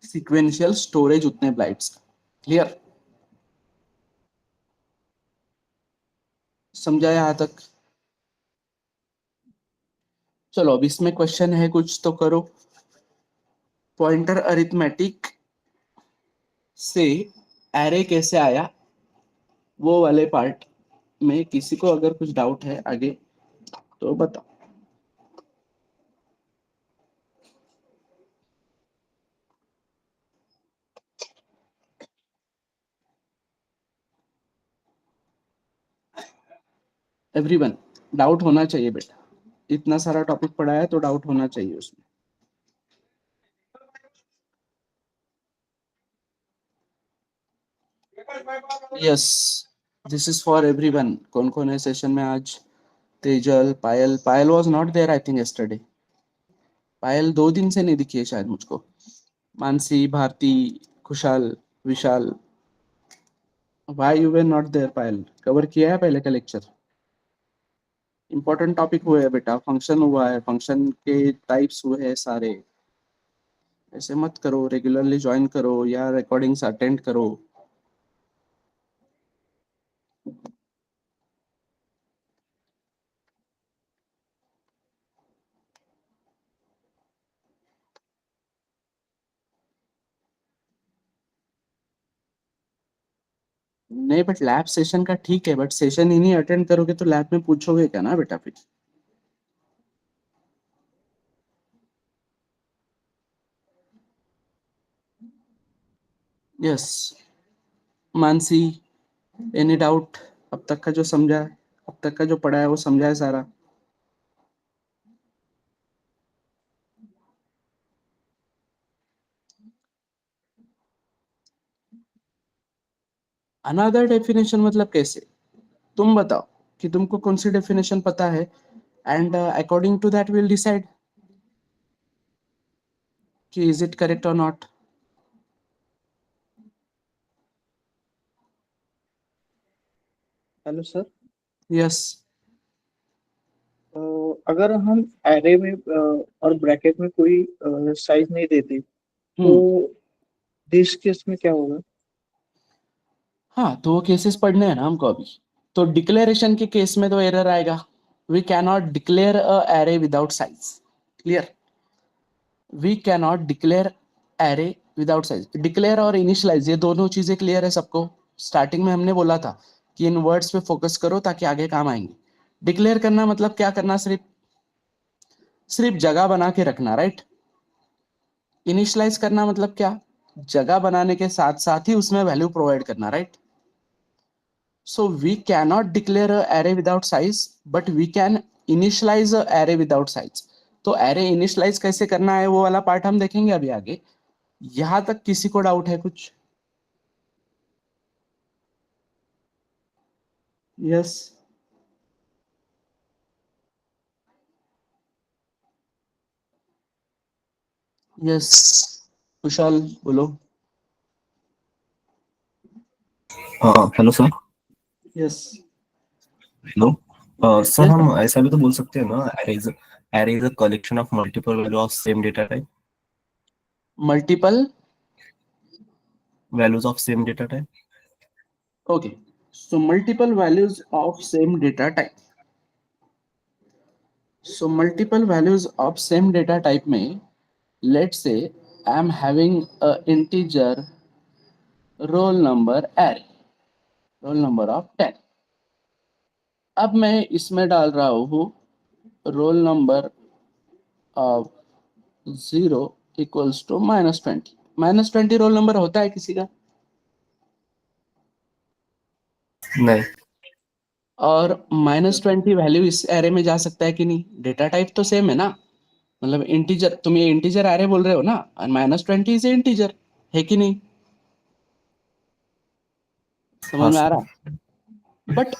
सीक्वेंशियल स्टोरेज उतने बाइट्स का। क्लियर? समझा यहां तक? चलो अब इसमें क्वेश्चन है कुछ तो करो। पॉइंटर अरिथमेटिक से एरे कैसे आया, वो वाले पार्ट में किसी को अगर कुछ डाउट है आगे तो बताओ। एवरीवन, डाउट होना चाहिए बेटा, इतना सारा टॉपिक पढ़ा है तो डाउट होना चाहिए उसमें। Yes, this is for everyone. कौन कौन है सेशन में आज? Tejal, Payal. Payal was not there I think yesterday. Payal 2 दिन से नहीं दिखी है शायद मुझको। Mansi, Bharati, Khushal, Vishal. Why you were not there Payal? Cover किया है पहले का लेक्चर? इंपॉर्टेंट टॉपिक हुए है बेटा, फंक्शन हुआ है, फंक्शन के टाइप्स हुए हैं सारे। ऐसे मत करो, रेगुलरली ज्वाइन करो या रिकॉर्डिंग्स अटेंड करो। नहीं बट लैब सेशन का ठीक है, बट सेशन ही नहीं अटेंड करोगे तो लैब में पूछोगे क्या ना बेटा फिर। Yes Mansi, any doubt? अब तक का जो समझा है, अब तक का जो पढ़ा है वो समझा है सारा? अनदर डेफिनेशन मतलब कैसे? तुम बताओ कि तुमको कौन सी डेफिनेशन पता है, and according to that will decide कि इज इट करेक्ट और नॉट। Hello sir. यस। अगर हम एरे में और ब्रैकेट में कोई साइज नहीं देते तो हम्म। दिस केस में क्या होगा? हाँ तो वो केसेस पढ़ने हैं ना हमको अभी। तो डिक्लेरेशन के केस में तो एरर आएगा, we cannot declare a array without size. Clear? We cannot declare array without size. Declare और इनिशियलाइज ये दोनों चीजें क्लियर है सबको? स्टार्टिंग में हमने बोला था कि इन वर्ड्स पे फोकस करो ताकि आगे काम आएंगे। डिक्लेयर करना मतलब क्या करना? सिर्फ सिर्फ जगह बना के रखना, राइट? इनिशियलाइज करना मतलब क्या? जगह बनाने के साथ साथ ही उसमें वैल्यू प्रोवाइड करना, right? So we cannot declare a array without size, but we can initialize a array without size. तो array initialize कैसे करना है वो वाला पार्ट हम देखेंगे अभी आगे। यहां तक किसी को डाउट है कुछ? यस। यस कुशाल बोलो। हाँ hello sir. Yes. Hello sir, yes हम ऐसा भी तो बोल सकते हैं ना, array is a collection of multiple value of same data type. Multiple values of same data type. Okay, so multiple values of same data type. So multiple values of same data type में let's say I am having a integer roll number array, roll number of 10। अब मैं इसमें डाल रहा हूँ roll number of 0 equals to -20। -20 roll number होता है किसी का? नहीं, और -20 वैल्यू इस एरे में जा सकता है कि नहीं? डेटा टाइप तो सेम है ना, मतलब इंटीजर, तुम ये इंटीजर एरे बोल रहे हो ना, और -20 इज इंटीजर, है कि नहीं? समझ हाँ में आ सर। रहा है? But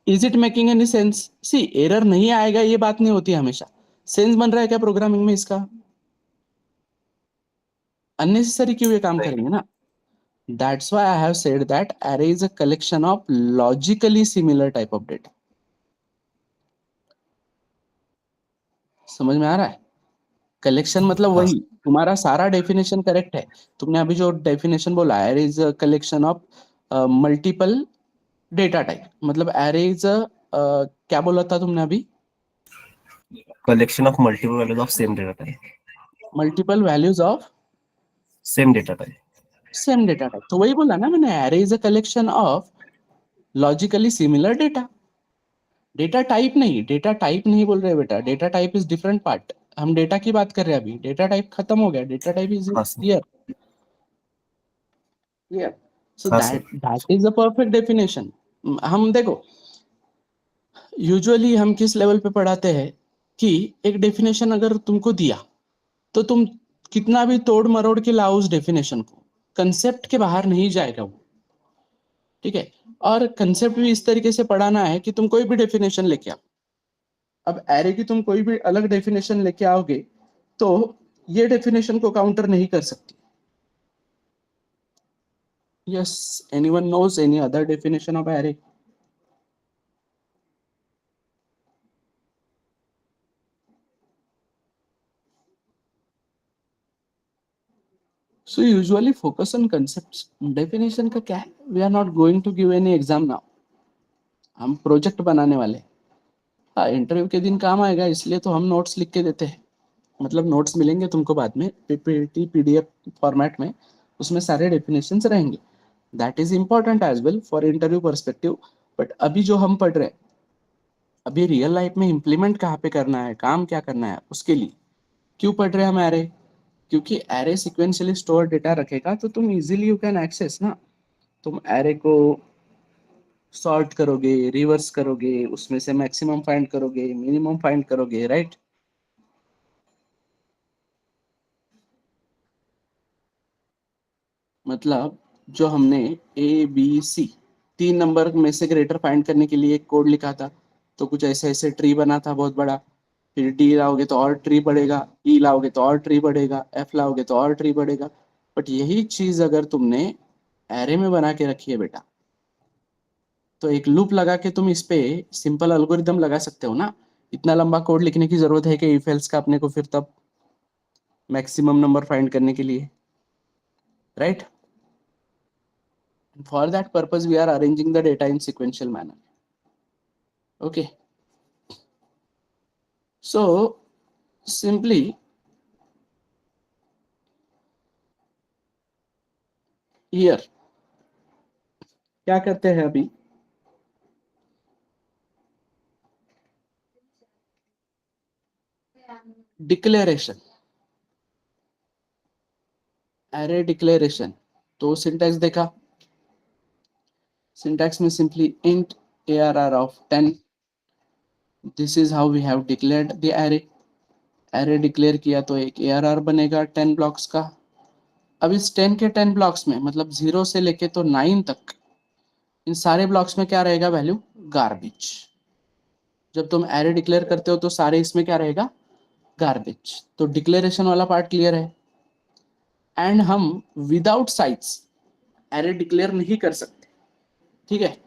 is it making any sense? See, error नहीं आएगा ये बात नहीं होती हमेशा। सेंस बन रहा है क्या प्रोग्रामिंग में इसका? अननेसेसरी क्यों ये काम नहीं, करेंगे ना? That's why I have said that array is a collection of logically similar type of data. समझ में आ रहा है? कलेक्शन मतलब हाँ वही, तुम्हारा सारा डेफिनेशन करेक्ट है। तुमने अभी जो डेफिनेशन बोला, array is a collection of multiple data type, मतलब array is a क्या बोला था तुमने अभी? Collection of multiple values of same data type. Multiple values of same data type. Same data type, तो वही बोला ना मैंने, array is a collection of logically similar data. Data type नहीं, डेटा टाइप नहीं बोल रहे बेटा, data type is different part. हम डेटा की बात कर रहे हैं अभी, डेटा टाइप खत्म हो गया, डेटा टाइप इज हाँ सर। क्लियर। क्लियर। सो हाँ that sir. That is the perfect definition. हम देखो, यूजुअली हम किस लेवल पे पढ़ाते हैं कि एक डेफिनेशन अगर तुमको दिया तो तुम कितना भी तोड़ मरोड़ के लाओ उस डेफिनेशन को, कंसेप्ट के बाहर नहीं जाएगा वो, ठीक है? और कंसेप्ट भी इस तरीके से पढ़ाना है कि तुम कोई भी डेफिनेशन लेके आओ। अब एरे की तुम कोई भी अलग डेफिनेशन लेके आओगे तो ये डेफिनेशन को काउंटर नहीं कर सकती। Yes, anyone knows any other definition of array? So usually focus on concepts. Definition का क्या है, we are not going to give any exam now, हम प्रोजेक्ट बनाने वाले हैं। हाँ, इंटरव्यू के दिन काम आएगा इसलिए तो हम नोट्स लिख के देते हैं, मतलब नोट्स मिलेंगे तुमको बाद में पीपीटी पीडीएफ फॉर्मेट में, उसमें सारे डेफिनेशंस रहेंगे। That is important as well for interview perspective. But अभी जो हम पढ़ रहे हैं, अभी रियल लाइफ में इम्प्लीमेंट कहाँ पे करना है, काम क्या करना है, उसके लिए क्यों पढ़ रहे हैं हम एरे? क्योंकि एरे सिक्वेंशियली स्टोर डेटा रखेगा तो तुम इजीली यू कैन एक्सेस ना। तुम एरे को सॉर्ट करोगे, रिवर्स करोगे, उसमें से मैक्सिमम फाइंड करोगे, मिनिमम फाइंड करोगे, राइट? मतलब जो हमने ए बी सी 3 नंबर में से ग्रेटर फाइंड करने के लिए एक कोड लिखा था, तो कुछ ऐसे ऐसे ट्री बना था बहुत बड़ा, फिर डी लाओगे तो और ट्री बढ़ेगा, ई लाओगे तो और ट्री बढ़ेगा, एफ लाओगे तो और ट्री बढ़ेगा। बट यही चीज अगर तुमने एरे में बना के रखी है बेटा, तो एक लूप लगा के तुम इस पे सिंपल एल्गोरिदम लगा सकते हो ना। इतना लंबा कोड लिखने की जरूरत है कि इफ एल्स का अपने को फिर तब मैक्सिमम नंबर फाइंड करने के लिए, right? For that purpose, we are arranging the data in sequential manner. Okay. So simply here क्या करते हैं अभी, डिक्लेरेशन, एरे डिक्लेरेशन। तो सिंटैक्स देखा, सिंटैक्स में simply int ARR of 10, this is how we have declared the array. Array declare किया तो एक ARR बनेगा 10 ब्लॉक्स का। अब इस 10 के 10 ब्लॉक्स में, मतलब 0 से लेके तो 9 तक, इन सारे ब्लॉक्स में क्या रहेगा वैल्यू? गार्बेज। जब तुम एरे डिक्लेयर करते हो तो सारे इसमें क्या रहेगा? गार्बेज। तो डिक्लेरेशन वाला पार्ट क्लियर है। एंड हम विदाउट साइट्स एरे डिक्लेयर नहीं कर सकते, ठीक है?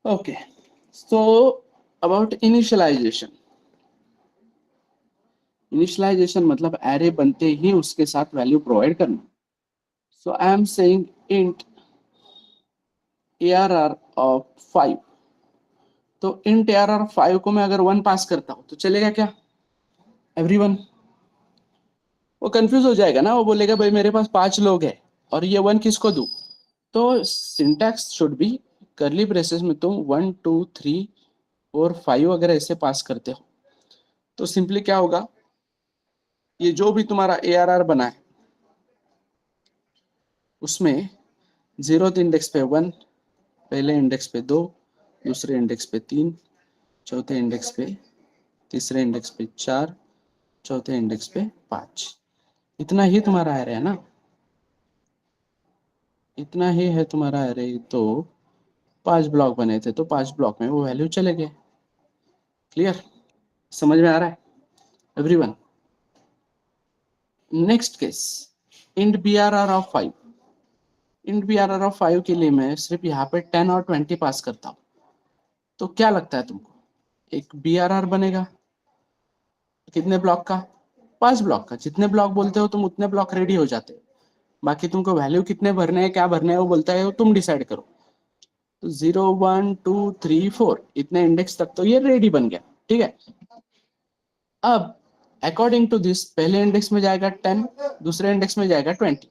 Okay, so about initialization. Initialization मतलब एरे बनते ही उसके साथ वैल्यू प्रोवाइड करना। So I am saying int ARR of 5 तो इंट ARR5 को मैं अगर 1 पास करता हूं तो चलेगा क्या एवरीवन? वो कंफ्यूज हो जाएगा ना, वो बोलेगा भाई मेरे पास 5 लोग हैं और ये 1 किसको दूं? तो सिंटैक्स शुड बी करली ब्रेसेस में तुम 1 2 3 4 5 अगर ऐसे पास करते हो तो सिंपली क्या होगा, ये जो भी तुम्हारा ARR बना है उसमें 0th इंडेक्स पे 1, पहले इंडेक्स पे 2, दूसरे इंडेक्स पे 3, चौथे इंडेक्स पे, तीसरे इंडेक्स पे 4, चौथे इंडेक्स पे 5। इतना ही तुम्हारा एरे है ना, इतना ही है तुम्हारा एरे। तो 5 ब्लॉक बने थे तो 5 ब्लॉक में वो वैल्यू चले गए। क्लियर? समझ में आ रहा है everyone? Next case, int BRR of 5। Int BRR of 5 के लिए मैं सिर्फ यहाँ पे 10 और 20 पास करता हूँ तो क्या लगता है तुमको, एक BRR बनेगा कितने ब्लॉक का? 5 ब्लॉक का। जितने ब्लॉक बोलते हो तुम उतने ब्लॉक रेडी हो जाते हैं। बाकी तुमको वैल्यू कितने भरने हैं, क्या भरने हैं, वो बोलता है वो तुम डिसाइड करो। तो 0 1 2 3 4 इतने इंडेक्स तक तो ये रेडी बन गया। ठीक है, अब अकॉर्डिंग टू दिस पहले इंडेक्स में जाएगा 10, दूसरे इंडेक्स में जाएगा 20,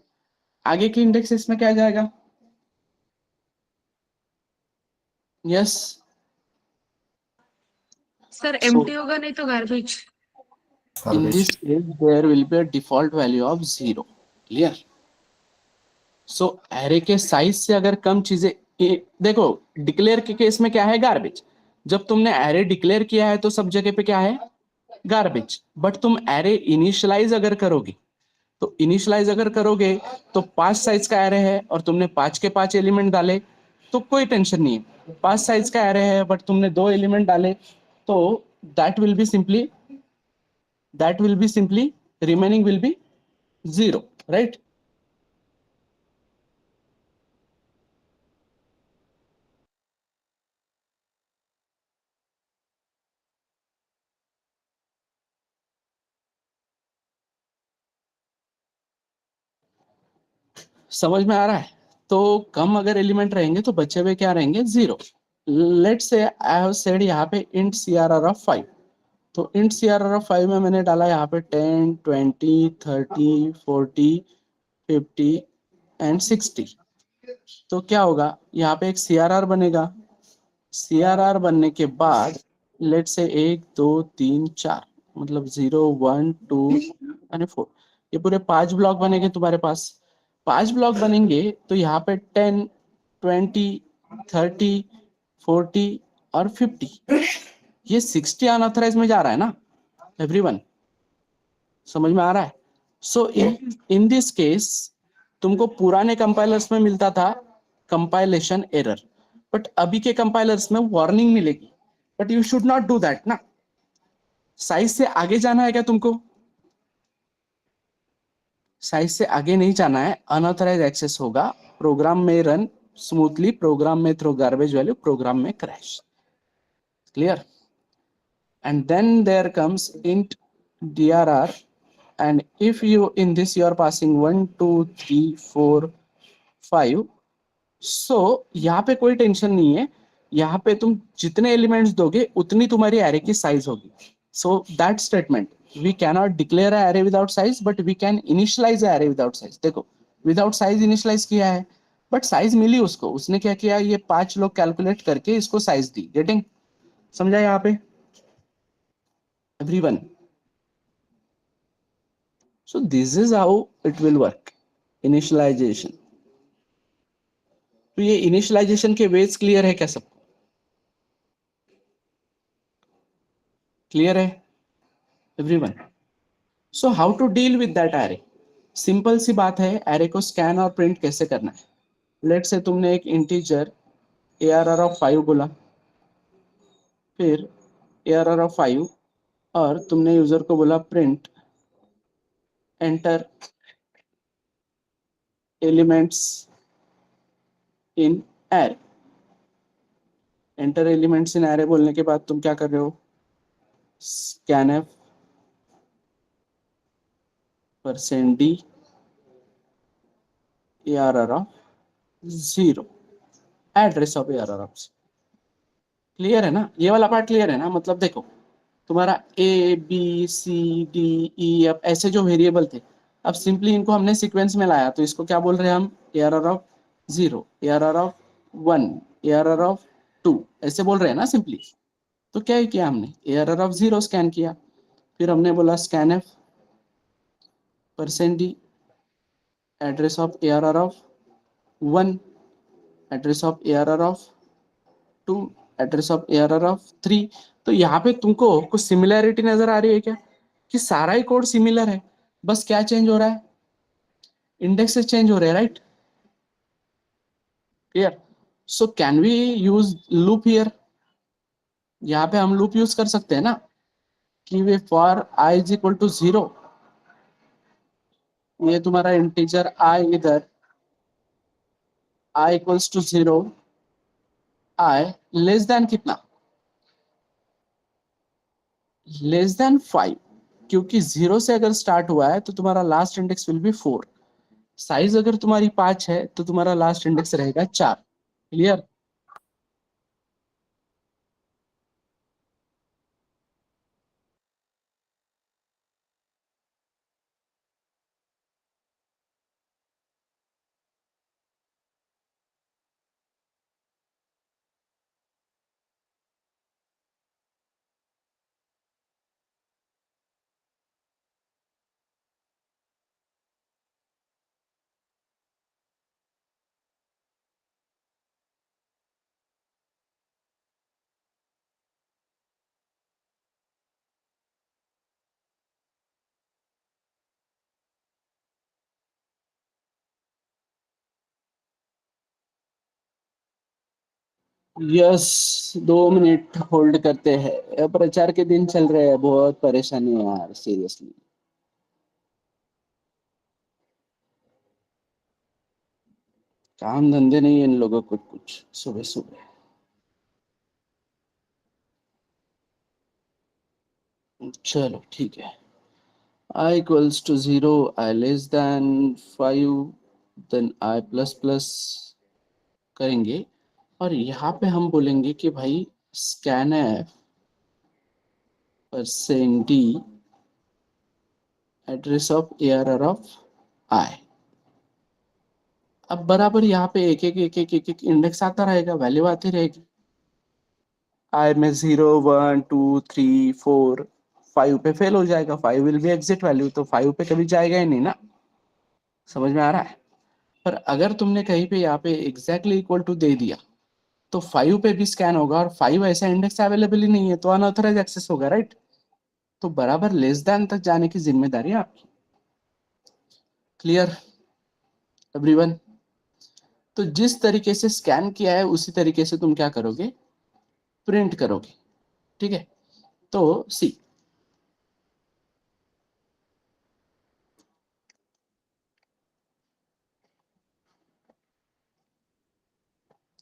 आगे की इंडेक्स इसमें क्या जाएगा? यस सर एम्प्टी होगा नहीं तो garbage. in Garbage. this case there will be a default value of 0. clear? So array के साइज से अगर कम चीजें देखो, डिक्लेयर के केस में क्या है? गार्बेज। जब तुमने एरे डिक्लेयर किया है तो सब जगह पे क्या है? गार्बेज। बट तुम एरे इनिशियलाइज अगर करोगे तो इनिशियलाइज अगर करोगे तो 5 साइज का एरे है और तुमने 5 के 5 एलिमेंट डाले तो कोई टेंशन नहीं है। 5 साइज का एरे है बट तुमने 2 एलिमेंट डाले तो that will be simply remaining will be 0, right? समझ में आ रहा है? तो कम अगर एलिमेंट रहेंगे तो बचे हुए क्या रहेंगे? 0। Let's say I have said यहाँ पे इंट CRR ऑफ 5। तो इंट CRR ऑफ 5 में मैंने डाला यहाँ पे 10 20 30 40 50 एंड 60। तो क्या होगा, यहाँ पे एक CRR बनेगा। CRR बनने के बाद लेट्स से 1 2 3 4 मतलब 0 1 2 एंड 4, ये पूरे 5 ब्लॉक बनेंगे तुम्हारे पास। 5 ब्लॉक बनेंगे तो यहाँ पे 10 20 30 40 और 50, ये 60 अनऑथराइज में जा रहा है ना एवरीवन? समझ में आ रहा है? सो इन दिस केस तुमको पुराने कंपाइलर्स में मिलता था कंपाइलेशन एरर, बट अभी के कंपाइलर्स में वार्निंग मिलेगी। But you should not do that ना। साइज से आगे जाना है क्या तुमको? साइज से आगे नहीं जाना है, अनऑथराइज एक्सेस होगा, प्रोग्राम में रन स्मूथली, प्रोग्राम में थ्रो गार्बेज वैल्यू, प्रोग्राम में crash. Clear? And then there comes int drr, and if you in this you are passing 1 2 3 4 5, so यहाँ पे कोई टेंशन नहीं है, यहाँ पे तुम जितने एलिमेंट्स दोगे उतनी तुम्हारी एरे की साइज होगी। So that statement, we cannot declare a array without size but we can initialize a array without size. देखो विदाउट साइज इनिशियलाइज किया है बट साइज मिली उसको, उसने क्या किया, ये 5 लोग कैलकुलेट करके इसको साइज दी। गेटिंग? समझा यहाँ पे everyone? So this is how it will work, initialization. तो ये इनिशियलाइजेशन के वेज क्लियर है क्या सबको? क्लियर है everyone? So how to deal with that array? Simple सी बात है, एरे को स्कैन और प्रिंट कैसे करना है। लेट से तुमने एक इंटीजर ARR ऑफ 5 बोला, फिर ARR ऑफ 5 और तुमने यूजर को बोला print enter elements in array. Enter elements in array बोलने के बाद तुम क्या कर रहे हो, scanf %d ARR of 0, address of ARR of 0। Clear है ना, ये वाला पार्ट क्लियर है ना। मतलब देखो तुम्हारा A B C D E अब ऐसे जो वेरिएबल थे, अब सिंपली इनको हमने सीक्वेंस में लाया, तो इसको क्या बोल रहे हैं हम, ARR of 0, ARR of 1, ARR of 2, ऐसे बोल रहे हैं ना सिंपली। तो क्या ही किया हमने, एआरआर ऑफ 0 स्कैन किया, फिर हमने बोला scan F %d address of ARR of 1, address of ARR of 2, address of ARR of 3। तो यहाँ पे तुमको कुछ सिमिलैरिटी नजर आ रही है क्या, कि सारा ही कोड सिमिलर है, बस क्या चेंज हो रहा है, इंडेक्सेस चेंज हो रहे हैं, right. Clear. So can we use loop here, यहाँ पे हम लूप यूज कर सकते हैं ना, कि we for i is equal to 0, ये तुम्हारा इंटीजर i इधर, i equals to 0, i less than कितना, लेस देन 5, क्योंकि 0 से अगर स्टार्ट हुआ है तो तुम्हारा last index will be 4, size अगर तुम्हारी 5 है तो तुम्हारा लास्ट इंडेक्स रहेगा 4। क्लियर। यस, 2 मिनट होल्ड करते हैं, अब प्रचार के दिन चल रहे हैं, बहुत परेशानी है यार सीरियसली। काम धंधे नहीं है इन लोगों को कुछ सुबह सुबह। चलो ठीक है, i equals to 0, i less than 5, then i plus plus करेंगे, और यहाँ पे हम बोलेंगे कि भाई scanf %d address of ARR of i। अब बराबर यहाँ पे एक एक इंडेक्स आता रहेगा, वैल्यू आती रहेगी, i में 0 1 2 3 4, 5 पे फेल हो जाएगा, 5 विल बी एग्जिट वैल्यू, तो 5 पे कभी जाएगा ही नहीं ना। समझ में आ रहा है। पर अगर तुमने कहीं पे यहाँ पे एग्जैक्टली इक्वल टू दे दिया, तो 5 पे भी स्कैन होगा, और 5 ऐसा इंडेक्स अवेलेबल ही नहीं है, तो अनऑथराइज एक्सेस होगा, राइट। तो बराबर लेस देन तक जाने की जिम्मेदारी आपकी। Clear everyone. तो जिस तरीके से स्कैन किया है उसी तरीके से तुम क्या करोगे, प्रिंट करोगे। ठीक है, तो सी,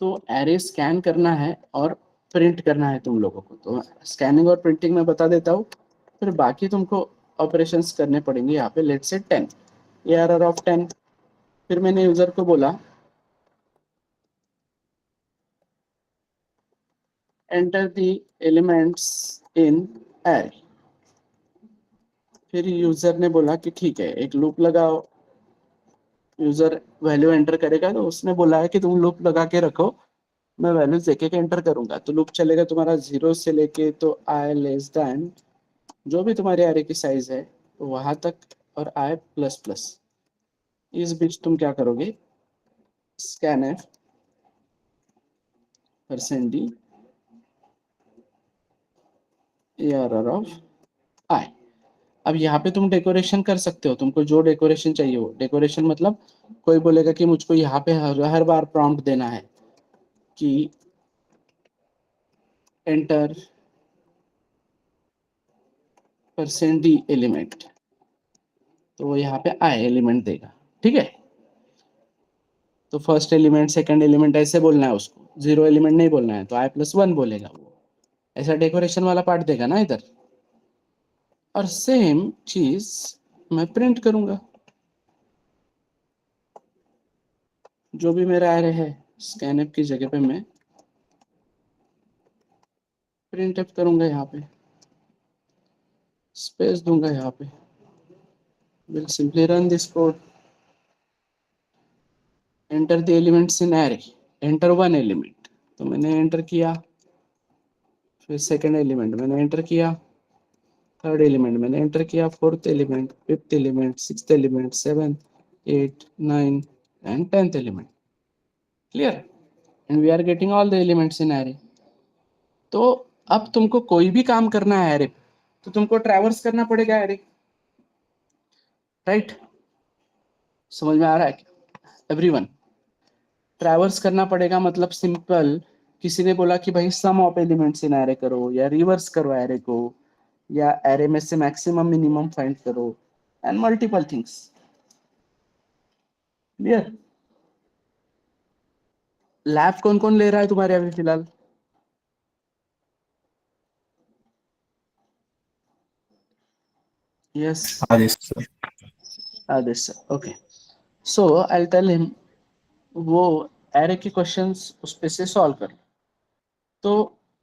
तो एरे स्कैन करना है और प्रिंट करना है तुम लोगों को, तो स्कैनिंग और प्रिंटिंग में बता देता हूँ, फिर बाकी तुमको ऑपरेशंस करने पड़ेंगे। यहाँ पे लेट्स से 10, एआरआर ऑफ 10, फिर मैंने यूजर को बोला enter the elements in array, फिर यूजर ने बोला कि ठीक है एक लूप लगाओ, यूजर वैल्यू एंटर करेगा, तो उसने बोला है कि तुम लूप लगा के रखो, मैं वैल्यूज एक एक एंटर करूंगा, तो लूप चलेगा तुम्हारा 0 से लेके तो i लेस देन जो भी तुम्हारे एरे की साइज है वहां तक, और i प्लस प्लस। इस बीच तुम क्या करोगे, scan F %d ARR of i। अब यहाँ पे तुम डेकोरेशन कर सकते हो, तुमको जो डेकोरेशन चाहिए हो, डेकोरेशन मतलब कोई बोलेगा कि मुझको यहाँ पे हर बार प्रॉम्प्ट देना है कि एंटर %d एलिमेंट, तो वो यहाँ पे i एलिमेंट देगा। ठीक है, तो फर्स्ट एलिमेंट सेकंड एलिमेंट ऐसे बोलना है उसको, 0 एलिमेंट नहीं बोलना है, तो i प्लस 1 बोलेगा वो, ऐसा डेकोरेशन वाला पार्ट देगा ना इधर। और सेम चीज मैं प्रिंट करूंगा, जो भी मेरा एरे है स्कैनएफ की जगह पे मैं प्रिंट एफ करूंगा, यहाँ पे स्पेस दूंगा, यहाँ पे will simply run this code, enter the elements in array, enter one element, तो मैंने एंटर किया, फिर सेकंड एलिमेंट मैंने एंटर किया, थर्ड एलिमेंट मैंने एंटर किया, fourth element, fifth element, sixth element, seventh, eight, nine and 10th element. Clear? And we are getting all the elements in array. तो अब तुमको कोई भी काम करना है एरे, तो तुमको ट्रैवर्स करना पड़ेगा एरे, राइट? समझ में आ रहा है क्या एवरीवन? ट्रैवर्स करना पड़ेगा मतलब सिंपल, किसी ने बोला कि भाई सम ऑफ एलिमेंट्स इन एरे करो, या रिवर्स करो एरे को, या एरे में से मैक्सिमम मिनिमम फाइंड करो, and multiple things. Clear? Lab कौन कौन ले रहा है तुम्हारे अभी फिलहाल? Yes, Adesh sir. Adesh sir, okay. So I tell him वो एरे के क्वेश्चंस उस पे से सॉल्व कर। तो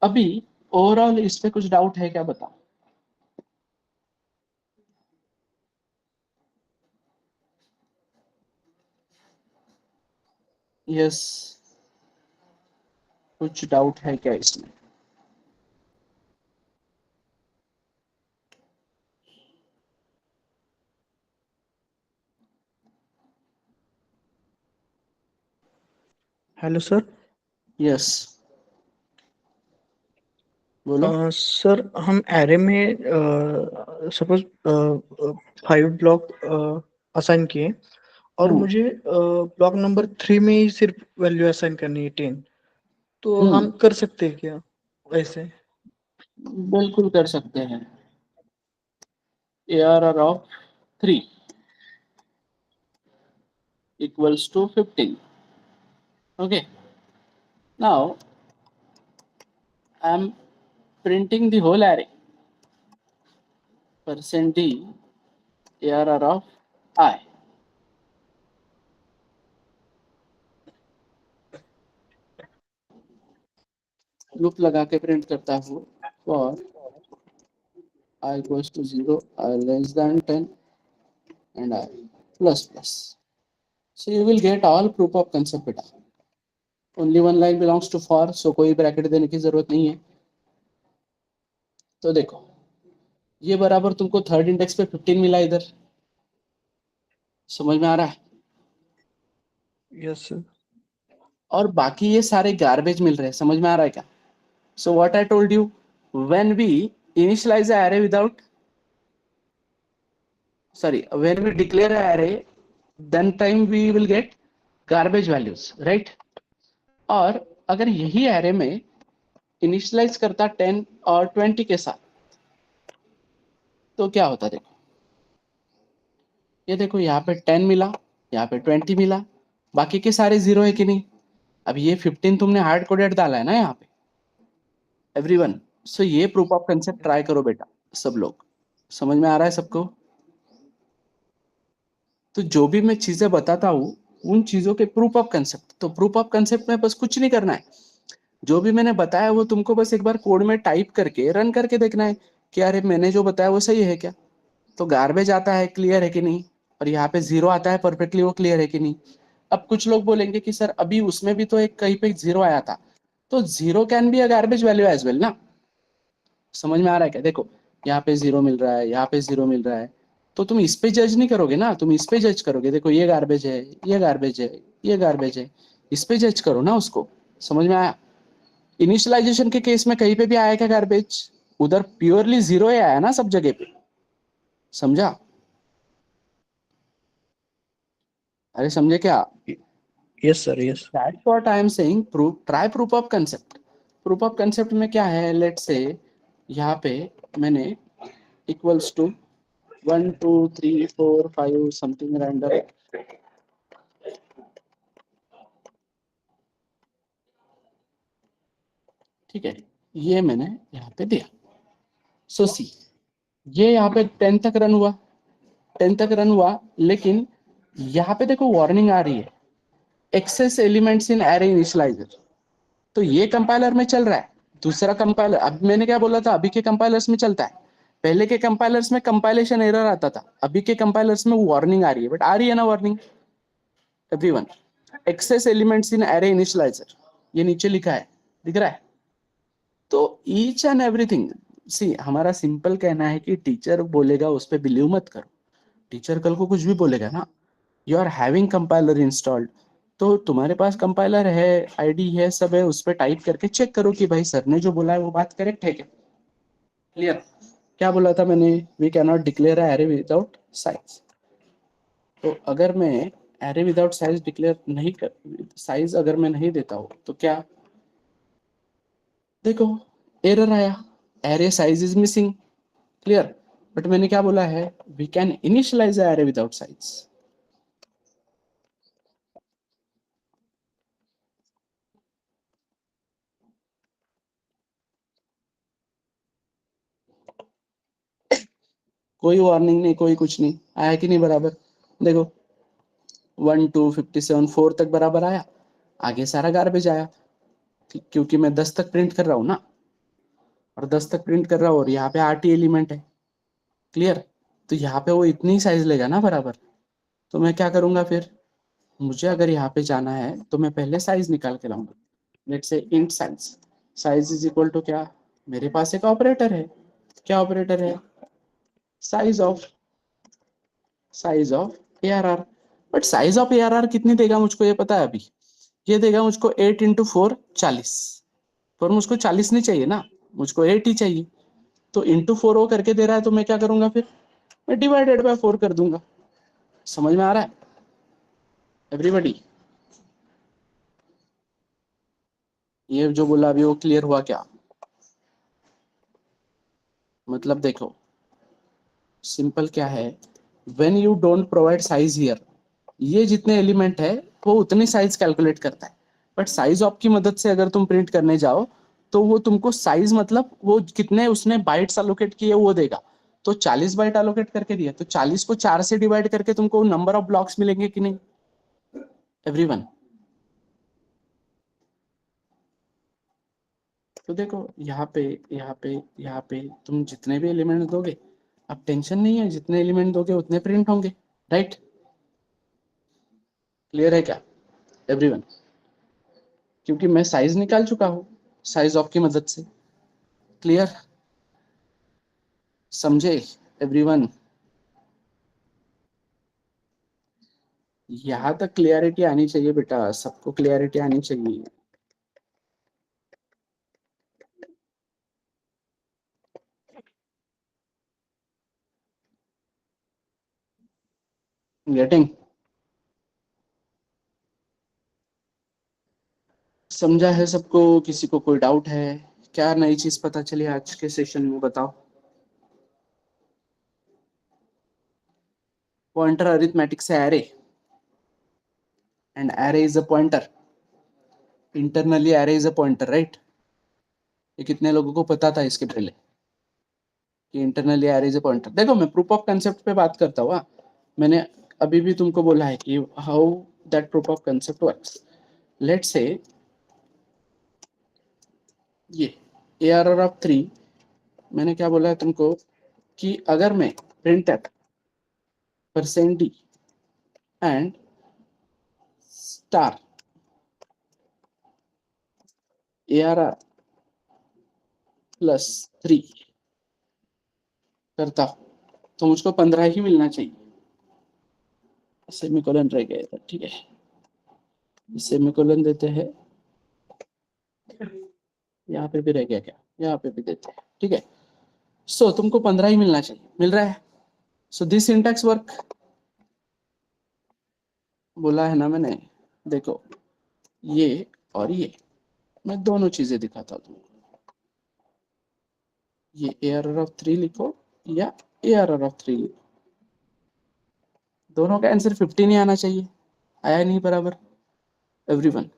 अभी ओवरऑल इस पे कुछ डाउट है क्या, बताओ? यस, कुछ डाउट है क्या इसमें? Hello sir. यस, बोलो। सर हम एरे में सपोज 5 ब्लॉक असाइन किए और मुझे ब्लॉक नंबर 3 में ही सिर्फ वैल्यू असाइन करनी है 10, तो हम कर सकते हैं क्या वैसे? बिल्कुल कर सकते हैं। ARR of 3 equals to 15. Okay, now I am printing the whole array, percent d ARR of I. Loop लगा के प्रिंट करता हूँ for I equals to 0, I less than 10 and I plus plus. So you will get all proof of concept beta. Only one line belongs to for, so कोई ब्रैकेट देने की जरूरत नहीं है। तो देखो ये बराबर तुमको थर्ड इंडेक्स पे 15 मिला इधर, समझ में आ रहा है? Yes sir. और बाकी ये सारे गार्बेज मिल रहे हैं, समझ में आ रहा है क्या? So what I told you, when we initialize the array without, when we declare an array, then time we will get garbage values, right? और अगर यही array में initialize करता 10 और 20 के साथ, तो क्या होता? देखो ये देखो, यहाँ पे 10 मिला, यहाँ पे 20 मिला, बाकी के सारे 0 है कि नहीं? अब ये 15 तुमने हार्ड कोडेड डाला है ना यहाँ पे एवरीवन। सो ये प्रूफ ऑफ कंसेप्ट ट्राई करो बेटा, सब लोग। समझ में आ रहा है सबको? तो जो भी मैं चीजें बताता हूँ उन चीजों के प्रूफ ऑफ कंसेप्ट, तो प्रूफ ऑफ कंसेप्ट में बस कुछ नहीं करना है, जो भी मैंने बताया वो तुमको बस एक बार कोड में टाइप करके रन करके देखना है कि अरे मैंने जो बताया वो सही है क्या। तो गार्बेज आता है, क्लियर है कि नहीं, और यहाँ पे 0 आता है परफेक्टली, वो क्लियर है कि नहीं। अब कुछ लोग बोलेंगे कि सर अभी उसमें भी तो एक कहीं पे 0 आया था, तो 0 can be a garbage value as well ना। समझ में आ रहा है क्या? देखो यहाँ पे 0 मिल रहा है, यहाँ पे 0 मिल रहा है, तो तुम इस पे जज नहीं करोगे ना, तुम इस पे जज करोगे, देखो ये गार्बेज है, ये गार्बेज है, ये गार्बेज है, इस पे जज करो ना उसको। समझ में आया? इनिशियलाइजेशन के केस में कहीं पे भी आया क्या गार्बेज? उधर प्योरली 0 ही आया ना सब जगह पे, समझा? अरे समझे क्या? Yes sir, yes. That's what I am saying. Try proof of concept. Proof of concept में क्या है? Let's say यहाँ पे मैंने equals to 1 2 3 4 5 something random, ठीक है, ये मैंने यहाँ पे दिया। सो सी, ये यहाँ पे 10 तक रन हुआ, 10 तक रन हुआ, लेकिन यहाँ पे देखो वार्निंग आ रही है, excess elements in array initializer. तो ये कंपाइलर में चल रहा है, दूसरा कंपाइलर, अब मैंने क्या बोला था, अभी के कंपाइलर्स में चलता है, पहले के कंपाइलर्स में कंपाइलेशन एरर आता था, अभी के कंपाइलर्स में वार्निंग आ रही है, बट आ रही है ना warning everyone. Excess elements in array initializer, ये नीचे लिखा है, दिख रहा है। तो ईच एंड एवरीथिंग, सी हमारा सिंपल कहना है कि टीचर बोलेगा उस पर बिलीव मत करो, टीचर कल को कुछ भी बोलेगा ना, you are having compiler installed, तो तुम्हारे पास कंपाइलर है, आईडी है, सब है, उस पर टाइप करके चेक करो कि भाई सर ने जो बोला है वो बात करेक्ट है क्या। क्लियर? क्या बोला था मैंने, we can not declare array without size. तो अगर मैं एरे विदाउट साइज डिक्लेयर नहीं कर, साइज अगर मैं नहीं देता हूं तो क्या, देखो एरर आया, array size is missing. Clear? But मैंने क्या बोला है, we can initialize array without size. कोई वार्निंग नहीं, कोई कुछ नहीं आया कि नहीं बराबर, देखो 1 2 57 4 तक बराबर आया, आगे सारा गार्बेज आया, क्योंकि मैं 10 तक प्रिंट कर रहा हूं ना, और 10 तक प्रिंट कर रहा हूं, और यहाँ पे आरटी एलिमेंट है। क्लियर? तो यहाँ पे वो इतनी साइज लेगा ना बराबर, तो मैं क्या करूंगा फिर, मुझे अगर यहाँ पे जाना है तो मैं पहले साइज निकाल के लाऊंगा, let's say int size, size is equal to क्या, मेरे पास एक ऑपरेटर है, क्या ऑपरेटर है, size of, size of ARR। But size of ARR कितनी देगा मुझको ये पता है अभी, ये देगा मुझको 8 इंटू 4 40, पर मुझको 40 नहीं चाहिए ना, मुझको 8 ही चाहिए, तो इंटू 4 वो करके दे रहा है, तो मैं क्या करूंगा फिर, मैं डिवाइडेड बाय 4 कर दूंगा। समझ में आ रहा है एवरीबॉडी? ये जो बोला अभी वो क्लियर हुआ क्या? मतलब देखो सिंपल क्या है, when you don't provide size here, ये जितने एलिमेंट है वो उतनी साइज कैलकुलेट करता है, बट साइज ऑफ की मदद से अगर तुम प्रिंट करने जाओ तो वो तुमको साइज मतलब वो कितने उसने बाइट्स अलोकेट किए वो देगा। तो 40 बाइट अलोकेट करके दिया, तो 40 को 4 से डिवाइड करके तुमको नंबर ऑफ ब्लॉक्स मिलेंगे कि नहीं एवरीवन? तो देखो यहाँ पे, यहाँ पे, यहाँ पे तुम जितने भी एलिमेंट दोगे, अब टेंशन नहीं है, जितने एलिमेंट दोगे उतने प्रिंट होंगे, राइट? क्लियर है क्या एवरीवन? क्योंकि मैं साइज निकाल चुका हूं साइज ऑफ की मदद से। क्लियर? समझे एवरीवन? यहां तक क्लियरिटी आनी चाहिए बेटा, सबको क्लियरिटी आनी चाहिए। गेटिंग? समझा है सबको? किसी को कोई डाउट है? क्या नई चीज पता चली आज के सेशन में, बताओ। पॉइंटर अरिथमेटिक से array, and array is a pointer, internally array is a pointer, right? ये कितने लोगों को पता था इसके पहले कि internally array is a pointer? देखो मैं प्रूफ ऑफ कंसेप्ट पे बात करता हूँ, मैंने अभी भी तुमको बोला है कि how that proof of concept works. Let's say ये ARR ऑफ 3, मैंने क्या बोला है तुमको कि अगर मैं print %d and star ARR +3 करता हूं तो मुझको 15 ही मिलना चाहिए। सेमीकोलन रह गया था, ठीक है, सेमीकोलन देते हैं, यहाँ पे भी रह गया क्या, यहाँ पे भी देते हैं, ठीक है। सो तुमको 15 ही मिलना चाहिए, मिल रहा है? सो दिस सिंटैक्स वर्क, बोला है ना मैंने। देखो ये और ये, मैं दोनों चीजें दिखाता हूँ तुमको, ये ARR ऑफ 3 लिखो या ARR ऑफ 3 लिखो, दोनों का आंसर 15 ही आना चाहिए, आया नहीं बराबर everyone?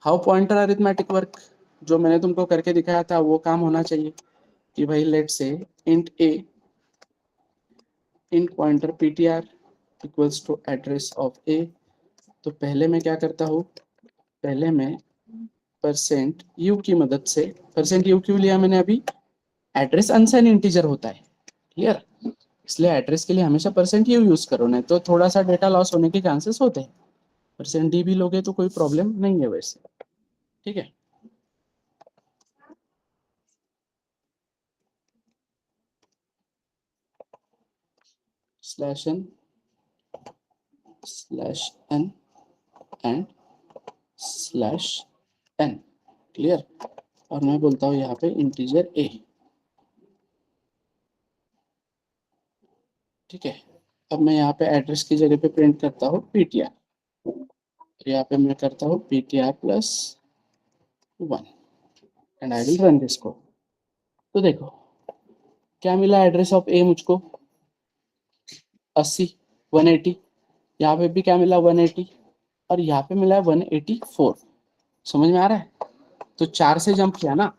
How pointer arithmetic work, जो मैंने तुमको करके दिखाया था वो काम होना चाहिए कि भाई let say int a int pointer ptr equals to address of a। तो पहले मैं क्या करता हूँ, पहले मैं परसेंट यू की मदद से, परसेंट यू क्यों लिया मैंने अभी, एड्रेस अनसाइन इंटीजर होता है, क्लियर, इसलिए एड्रेस के लिए हमेशा परसेंट यू यूज करो, नहीं तो थोड़ा सा डेटा लॉस होने के चांसेस होते हैं। परसेंट डी भी लोगे तो कोई प्रॉब्लम नहीं है वैसे, ठीक है। Slash n and slash n, clear, और मैं बोलता हूँ यहाँ पे इंटीजर ए, ठीक है। अब मैं यहाँ पे एड्रेस की जगह पे प्रिंट करता हूँ पीटीआर, यहाँ पे मैं करता हूँ ptr plus 1 and I will run this code. तो देखो क्या मिला, एड्रेस ऑफ ए मुझको 80 180, यहाँ पे भी क्या मिला 180, और यहाँ पे मिला है 184, समझ में आ रहा है। तो 4 से जंप किया ना,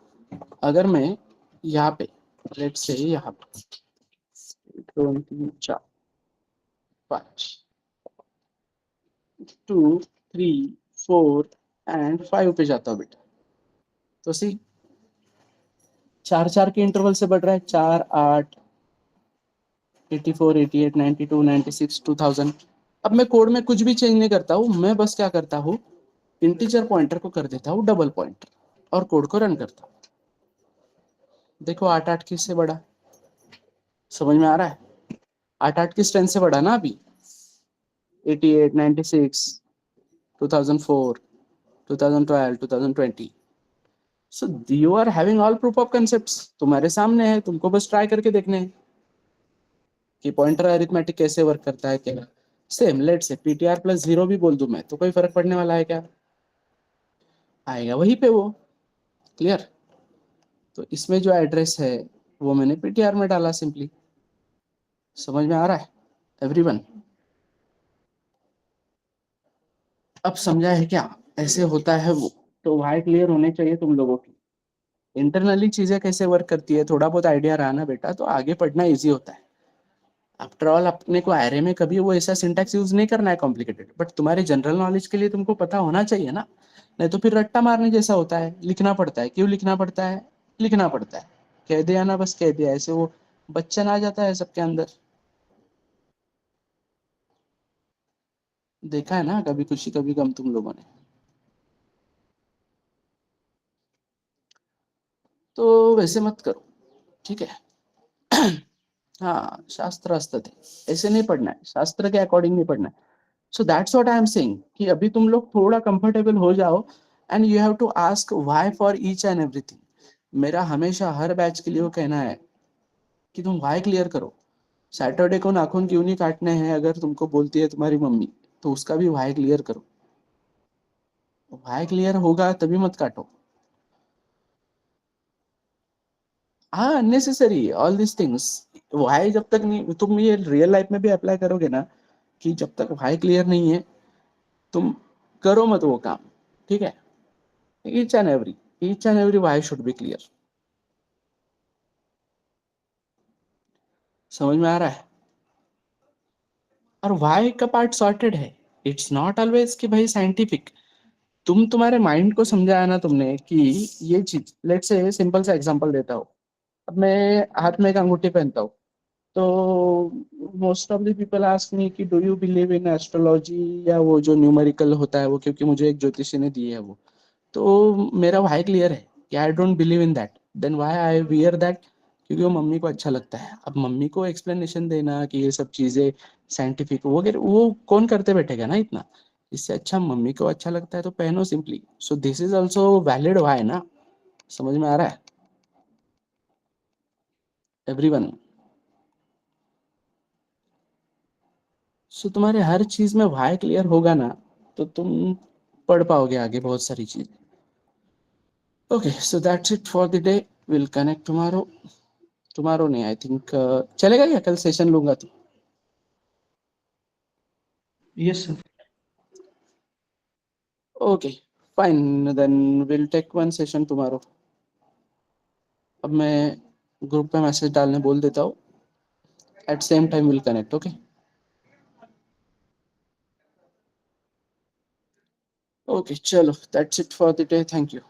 अगर मैं यहाँ पे लेट से यहाँ पे 2 3 4 5 2 3 4 एंड 5 पे जाता हूँ बेटा, तो सी 4 के इंटरवल से बढ़ रहा है, 4 8 84 88 92 96 2000। अब मैं कोड में कुछ भी चेंज नहीं करता हूँ, मैं बस क्या करता हूँ, इंटीजर पॉइंटर को कर देता हूँ डबल पॉइंटर और कोड को रन करता हूँ। देखो 8 किससे बढ़ा, समझ में आ रहा है, 8 की स्ट्रेंथ से बढ़ा ना अभी, 88 96 2004 2012 2020। So you are having all proof of concepts, तुम्हारे सामने है, तुमको बस ट्राई करके देखने हैं कि पॉइंटर अरिथमेटिक कैसे वर्क करता है क्या। सेम लेट से ptr प्लस 0 भी बोल दूं मैं तो कोई फर्क पड़ने वाला है क्या, आएगा वहीं पे वो, क्लियर। तो इसमें जो एड्रेस है वो मैंने ptr में डाला सिंपली, समझ में आ रहा है एवरीवन। अब समझा है क्या ऐसे होता है वो, तो वाई क्लियर होने चाहिए तुम लोगों की, इंटरनली चीजें कैसे वर्क करती है थोड़ा बहुत आइडिया रहा ना बेटा तो आगे पढ़ना इजी होता है। आफ्टर ऑल अपने को एरे में कभी वो ऐसा सिंटैक्स यूज नहीं करना है कॉम्प्लिकेटेड, बट तुम्हारे जनरल नॉलेज के लिए तुमको पता होना चाहिए ना, नहीं तो फिर रट्टा मारने जैसा होता है, लिखना पड़ता है, क्यों लिखना पड़ता है, लिखना पड़ता है, कह दिया ना बस कह दिया, ऐसे वो बच्चन आ जाता है सबके अंदर, देखा है ना कभी खुशी कभी गम तुम लोगों ने। तो वैसे मत करो, ठीक है। हाँ शास्त्र अस्त्र थे, ऐसे नहीं पढ़ना है, शास्त्र के अकॉर्डिंग नहीं पढ़ना है। So that's what I am saying कि अभी तुम लोग थोड़ा कंफर्टेबल हो जाओ and you have to ask why for each and everything. मेरा हमेशा हर बैच के लिए वो कहना है कि तुम व्हाई क्लियर करो, सैटरडे को नाखून क्यों नहीं काटने हैं अगर तुमको बोलती है तुम्हारी मम्मी, तो उसका भी व्हाई क्लियर करो, व्हाई क्लियर होगा तभी मत काटो। हाँ unnecessary all this things, why जब तक नहीं, तुम ये रियल लाइफ में भी अप्लाई करोगे ना कि जब तक व्हाई क्लियर नहीं है तुम करो मत वो काम, ठीक है। Each and every why should be clear, समझ में आ रहा है। और व्हाई का पार्ट सॉर्टेड है, इट्स नॉट ऑलवेज कि भाई साइंटिफिक, तुम्हारे माइंड को समझाया ना तुमने कि ये चीज, लेट्स से सिंपल सा एग्जांपल देता हूँ, अब मैं हाथ में एक अंगूठी पहनता हूँ, तो most of the people ask me कि do you believe in astrology या वो जो न्यूमेरिकल होता है वो, क्योंकि मुझे एक ज्योतिषी ने दी है वो, तो मेरा व्हाई क्लियर है कि I don't believe in that, then why I wear that, क्योंकि वो मम्मी को अच्छा लगता है। अब मम्मी को एक्सप्लेनेशन देना कि ये सब चीजें साइंटिफिक वगैरह वो कौन करते बैठेगा ना इतना, इससे अच्छा मम्मी को अच्छा लगता है तो पहनो simply. So this is also valid why ना, समझ में आ रहा है एवरीवन। सो तुम्हारे हर चीज में व्हाई क्लियर होगा ना तो तुम पढ़ पाओगे आगे बहुत सारी चीज। Okay so that's it for the day, will connect tomorrow, tomorrow नहीं आई थिंक चलेगा क्या, कल सेशन लूंगा तो। Yes sir. Okay fine then will take one session tomorrow. अब मैं ग्रुप पे मैसेज डालने बोल देता हूँ, at same time will connect, okay. Okay चलो that's it for the day, thank you.